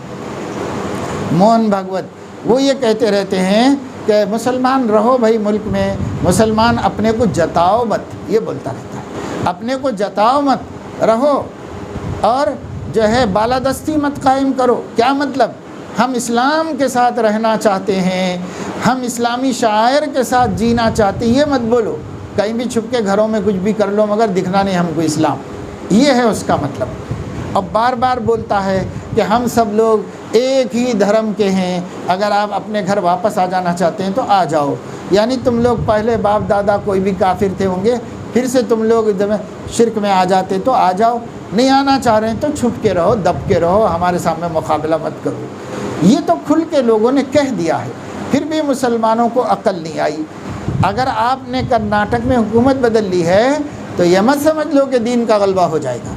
Speaker 1: موہن بھگوت، وہ یہ کہتے رہتے ہیں کہ مسلمان رہو بھائی ملک میں، مسلمان اپنے کو جتاؤ مت، یہ بولتا رہتا ہے، اپنے کو جتاؤ مت، رہو اور جو ہے بالادستی مت قائم کرو۔ کیا مطلب؟ ہم اسلام کے ساتھ رہنا چاہتے ہیں، ہم اسلامی شعائر کے ساتھ جینا چاہتے ہیں، یہ مت بولو، کہیں بھی چھپ کے گھروں میں کچھ بھی کر لو مگر دکھنا نہیں ہم کو اسلام، یہ ہے اس کا مطلب۔ اب بار بار بولتا ہے کہ ہم سب لوگ ایک ہی دھرم کے ہیں، اگر آپ اپنے گھر واپس آ جانا چاہتے ہیں تو آ جاؤ، یعنی تم لوگ پہلے باپ دادا کوئی بھی کافر تھے ہوں گے، پھر سے تم لوگ شرک میں آ جاتے تو آ جاؤ، نہیں آنا چاہ رہے ہیں تو چھپ کے رہو، دب کے رہو، ہمارے سامنے مقابلہ مت کرو۔ یہ تو کھل کے لوگوں نے کہہ دیا ہے، پھر بھی مسلمانوں کو عقل نہیں آئی۔ اگر آپ نے کرناٹک میں حکومت بدل لی ہے تو یہ مت سمجھ لو کہ دین کا غلبہ ہو جائے گا۔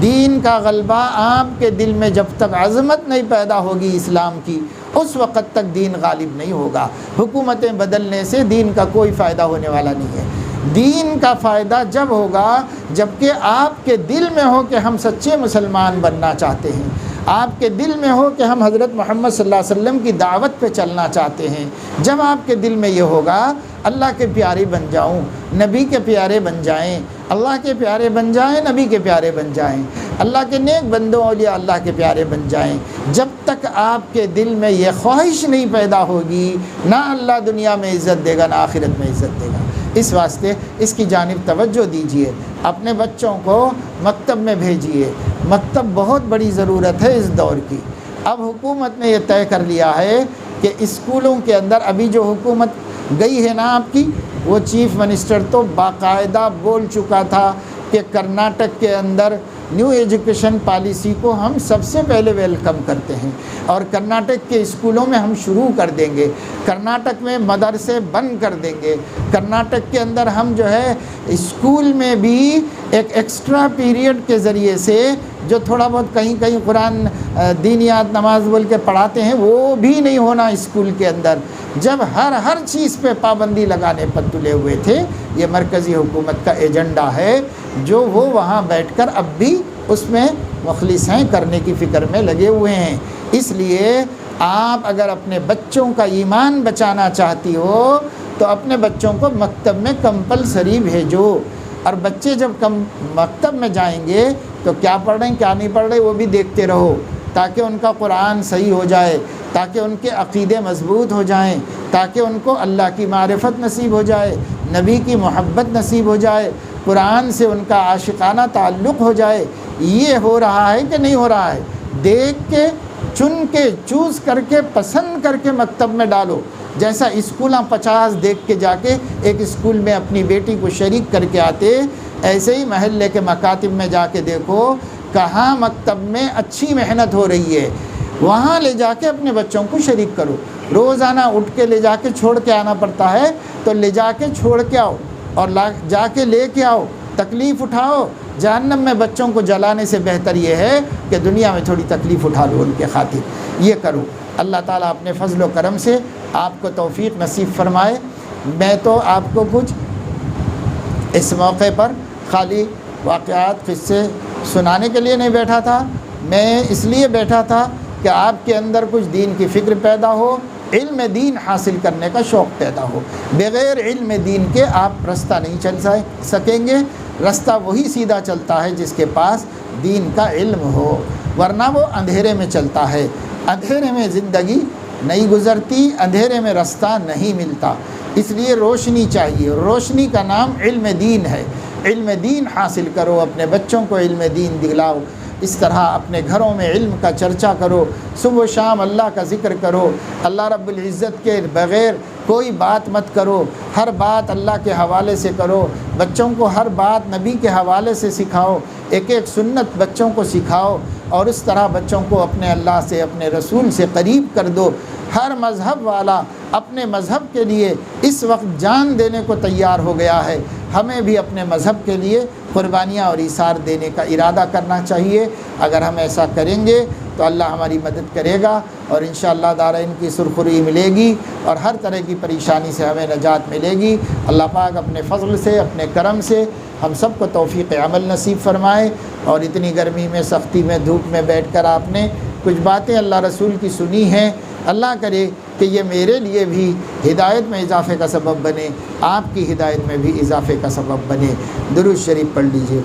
Speaker 1: دین کا غلبہ آپ کے دل میں جب تک عظمت نہیں پیدا ہوگی اسلام کی، اس وقت تک دین غالب نہیں ہوگا۔ حکومتیں بدلنے سے دین کا کوئی فائدہ ہونے والا نہیں ہے۔ دین کا فائدہ جب ہوگا جب کہ آپ کے دل میں ہو کہ ہم سچے مسلمان بننا چاہتے ہیں، آپ کے دل میں ہو کہ ہم حضرت محمد صلی اللہ علیہ وسلم کی دعوت پہ چلنا چاہتے ہیں۔ جب آپ کے دل میں یہ ہوگا، اللہ کے پیارے بن جاؤں، نبی کے پیارے بن جائیں، اللہ کے پیارے بن جائیں، نبی کے پیارے بن جائیں، اللہ کے نیک بندوں اولیاء اللہ کے پیارے بن جائیں، جب تک آپ کے دل میں یہ خواہش نہیں پیدا ہوگی، نہ اللہ دنیا میں عزت دے گا، نہ آخرت میں عزت دے گا۔ اس واسطے اس کی جانب توجہ دیجیے، اپنے بچوں کو مکتب میں بھیجیے۔ مکتب بہت بڑی ضرورت ہے اس دور کی۔ اب حکومت نے یہ طے کر لیا ہے کہ اسکولوں کے اندر، ابھی جو حکومت گئی ہے نا آپ کی، وہ چیف منسٹر تو باقاعدہ بول چکا تھا کہ کرناٹک کے اندر نیو ایجوکیشن پالیسی کو ہم سب سے پہلے ویلکم کرتے ہیں، اور کرناٹک کے اسکولوں میں ہم شروع کر دیں گے، کرناٹک میں مدرسے بند کر دیں گے، کرناٹک کے اندر ہم جو ہے اسکول میں بھی ایک ایکسٹرا پیریڈ کے ذریعے سے جو تھوڑا بہت کہیں کہیں قرآن دینیات نماز بول کے پڑھاتے ہیں وہ بھی نہیں ہونا اسکول کے اندر، جب ہر چیز پہ پابندی لگانے پر تلے ہوئے تھے۔ یہ مرکزی حکومت کا ایجنڈا ہے جو وہ وہاں بیٹھ کر اب بھی اس میں مخلص ہیں، کرنے کی فکر میں لگے ہوئے ہیں۔ اس لیے آپ اگر اپنے بچوں کا ایمان بچانا چاہتی ہو تو اپنے بچوں کو مکتب میں کمپلسری بھیجو، اور بچے جب مکتب میں جائیں گے تو کیا پڑھ رہے ہیں کیا نہیں پڑھ رہے وہ بھی دیکھتے رہو، تاکہ ان کا قرآن صحیح ہو جائے، تاکہ ان کے عقیدے مضبوط ہو جائیں، تاکہ ان کو اللہ کی معرفت نصیب ہو جائے، نبی کی محبت نصیب ہو جائے، قرآن سے ان کا عاشقانہ تعلق ہو جائے۔ یہ ہو رہا ہے کہ نہیں ہو رہا ہے؟ دیکھ کے، چن کے، چوز کر کے، پسند کر کے مکتب میں ڈالو۔ جیسا اسکولاں 50 دیکھ کے جا کے ایک اسکول میں اپنی بیٹی کو شریک کر کے آتے، ایسے ہی محلے کے مکاتب میں جا کے دیکھو کہاں مکتب میں اچھی محنت ہو رہی ہے، وہاں لے جا کے اپنے بچوں کو شریک کرو۔ روزانہ اٹھ کے لے جا کے چھوڑ کے آنا پڑتا ہے، تو لے جا کے چھوڑ کے آؤ اور جا کے لے کے آؤ، تکلیف اٹھاؤ۔ جہنم میں بچوں کو جلانے سے بہتر یہ ہے کہ دنیا میں تھوڑی تکلیف اٹھا لو ان کے خاطر، یہ کرو۔ اللہ تعالیٰ اپنے فضل و کرم سے آپ کو توفیق نصیب فرمائے۔ میں تو آپ کو کچھ اس موقع پر خالی واقعات قصے سنانے کے لیے نہیں بیٹھا تھا، میں اس لیے بیٹھا تھا کہ آپ کے اندر کچھ دین کی فکر پیدا ہو، علم دین حاصل کرنے کا شوق پیدا ہو۔ بغیر علم دین کے آپ رستہ نہیں چل سکیں گے، رستہ وہی سیدھا چلتا ہے جس کے پاس دین کا علم ہو، ورنہ وہ اندھیرے میں چلتا ہے۔ اندھیرے میں زندگی نہیں گزرتی، اندھیرے میں رستہ نہیں ملتا، اس لیے روشنی چاہیے۔ روشنی کا نام علم دین ہے۔ علم دین حاصل کرو، اپنے بچوں کو علم دین دلاؤ، اس طرح اپنے گھروں میں علم کا چرچا کرو، صبح و شام اللہ کا ذکر کرو، اللہ رب العزت کے بغیر کوئی بات مت کرو، ہر بات اللہ کے حوالے سے کرو، بچوں کو ہر بات نبی کے حوالے سے سکھاؤ، ایک ایک سنت بچوں کو سکھاؤ، اور اس طرح بچوں کو اپنے اللہ سے، اپنے رسول سے قریب کر دو۔ ہر مذہب والا اپنے مذہب کے لیے اس وقت جان دینے کو تیار ہو گیا ہے، ہمیں بھی اپنے مذہب کے لیے قربانیاں اور ایثار دینے کا ارادہ کرنا چاہیے۔ اگر ہم ایسا کریں گے تو اللہ ہماری مدد کرے گا، اور انشاءاللہ دارین کی سرخروئی ملے گی، اور ہر طرح کی پریشانی سے ہمیں نجات ملے گی۔ اللہ پاک اپنے فضل سے، اپنے کرم سے ہم سب کو توفیق عمل نصیب فرمائے۔ اور اتنی گرمی میں، سختی میں، دھوپ میں بیٹھ کر آپ نے کچھ باتیں اللہ رسول کی سنی ہیں، اللہ کرے کہ یہ میرے لیے بھی ہدایت میں اضافے کا سبب بنے، آپ کی ہدایت میں بھی اضافے کا سبب بنے۔ درود شریف پڑھ لیجئے۔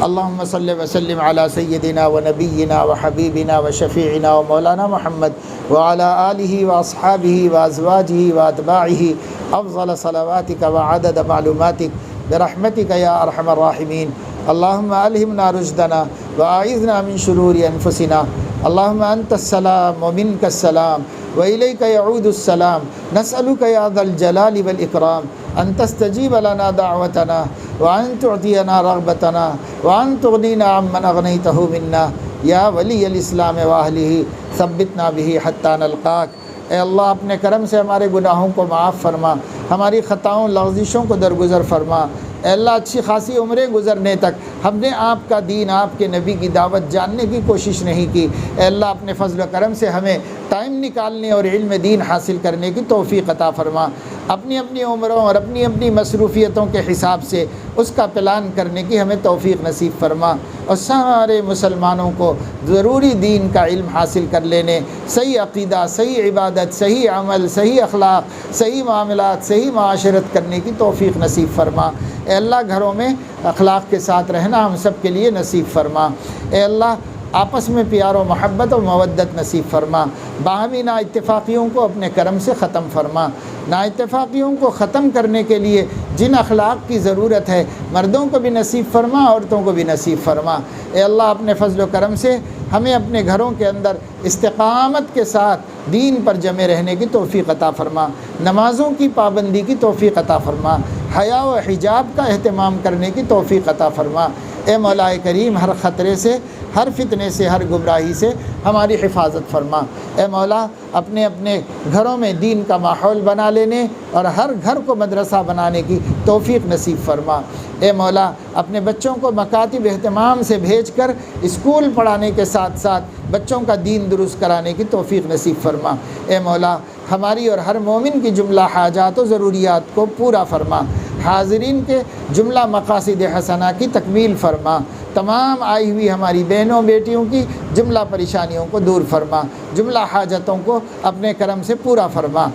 Speaker 1: اللہم صلی وسلم علی سیدنا و نبینا و حبیبنا و شفیعنا و مولانا محمد وعلی آلہ و اصحابہ و ازواجہ و اتباعہ افضل صلواتک و عدد معلوماتک برحمتک یا ارحم الراحمین۔ اللہم الہمنا رشدنا و اعذنا من شرور انفسنا۔ اللہم انت السلام و منک السلام و الیک یعود السلام۔ نسألک یا ذا الجلال والاکرام ان تستجیب لنا دعوتنا وان تعطینا رغبتنا وان تغنینا عمن اغنیتہ منا یا ولی الاسلام واہلہ ثبتنا بہ حتی نلقاک۔ اے اللہ اپنے کرم سے ہمارے گناہوں کو معاف فرما، ہماری خطاؤں لغزشوں کو درگزر فرما۔ اے اللہ اچھی خاصی عمریں گزرنے تک ہم نے آپ کا دین، آپ کے نبی کی دعوت جاننے کی کوشش نہیں کی۔ اے اللہ اپنے فضل و کرم سے ہمیں ٹائم نکالنے اور علم دین حاصل کرنے کی توفیق عطا فرما۔ اپنی اپنی عمروں اور اپنی اپنی مصروفیتوں کے حساب سے اس کا پلان کرنے کی ہمیں توفیق نصیب فرما، اور سارے مسلمانوں کو ضروری دین کا علم حاصل کر لینے، صحیح عقیدہ، صحیح عبادت، صحیح عمل، صحیح اخلاق، صحیح معاملات، صحیح معاشرت کرنے کی توفیق نصیب فرما۔ اے اللہ گھروں میں اخلاق کے ساتھ رہنا ہم سب کے لیے نصیب فرما۔ اے اللہ آپس میں پیار و محبت و مودت نصیب فرما۔ باہمی نا اتفاقیوں کو اپنے کرم سے ختم فرما۔ نا اتفاقیوں کو ختم کرنے کے لیے جن اخلاق کی ضرورت ہے، مردوں کو بھی نصیب فرما، عورتوں کو بھی نصیب فرما۔ اے اللہ اپنے فضل و کرم سے ہمیں اپنے گھروں کے اندر استقامت کے ساتھ دین پر جمے رہنے کی توفیق عطا فرما، نمازوں کی پابندی کی توفیق عطا فرما، حیا و حجاب کا اہتمام کرنے کی توفیق عطا فرما۔ اے مولا کریم ہر خطرے سے، ہر فتنے سے، ہر گمراہی سے ہماری حفاظت فرما۔ اے مولا اپنے اپنے گھروں میں دین کا ماحول بنا لینے اور ہر گھر کو مدرسہ بنانے کی توفیق نصیب فرما۔ اے مولا اپنے بچوں کو مکاتب اہتمام سے بھیج کر اسکول پڑھانے کے ساتھ ساتھ بچوں کا دین درست کرانے کی توفیق نصیب فرما۔ اے مولا ہماری اور ہر مومن کی جملہ حاجات و ضروریات کو پورا فرما۔ حاضرین کے جملہ مقاصد حسنہ کی تکمیل فرما۔ تمام آئی ہوئی ہماری بہنوں بیٹیوں کی جملہ پریشانیوں کو دور فرما، جملہ حاجتوں کو اپنے کرم سے پورا فرما،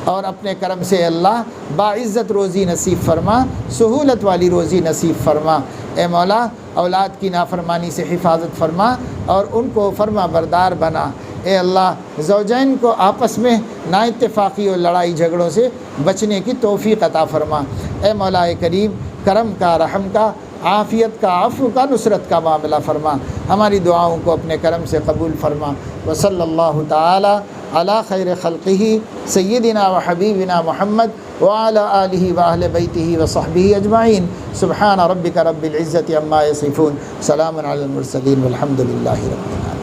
Speaker 1: اور اپنے کرم سے اللہ باعزت روزی نصیب فرما، سہولت والی روزی نصیب فرما۔ اے مولا اولاد کی نافرمانی سے حفاظت فرما اور ان کو فرما بردار بنا۔ اے اللہ زوجین کو آپس میں نا اتفاقی اور لڑائی جھگڑوں سے بچنے کی توفیق عطا فرما۔ اے مولا کریم کرم کا، رحم کا، عافیت کا، عفو کا، نصرت کا معاملہ فرما۔ ہماری دعاؤں کو اپنے کرم سے قبول فرما۔ وصلی اللہ تعالی علی خیر خلقہ سیدنا و حبیبنا محمد وعلی آلہ واہل بیتہ وصحبہ اجمعین۔ سبحان ربک رب العزۃ عما یصفون، سلام علی المرسلین والحمد للہ رب العالمین۔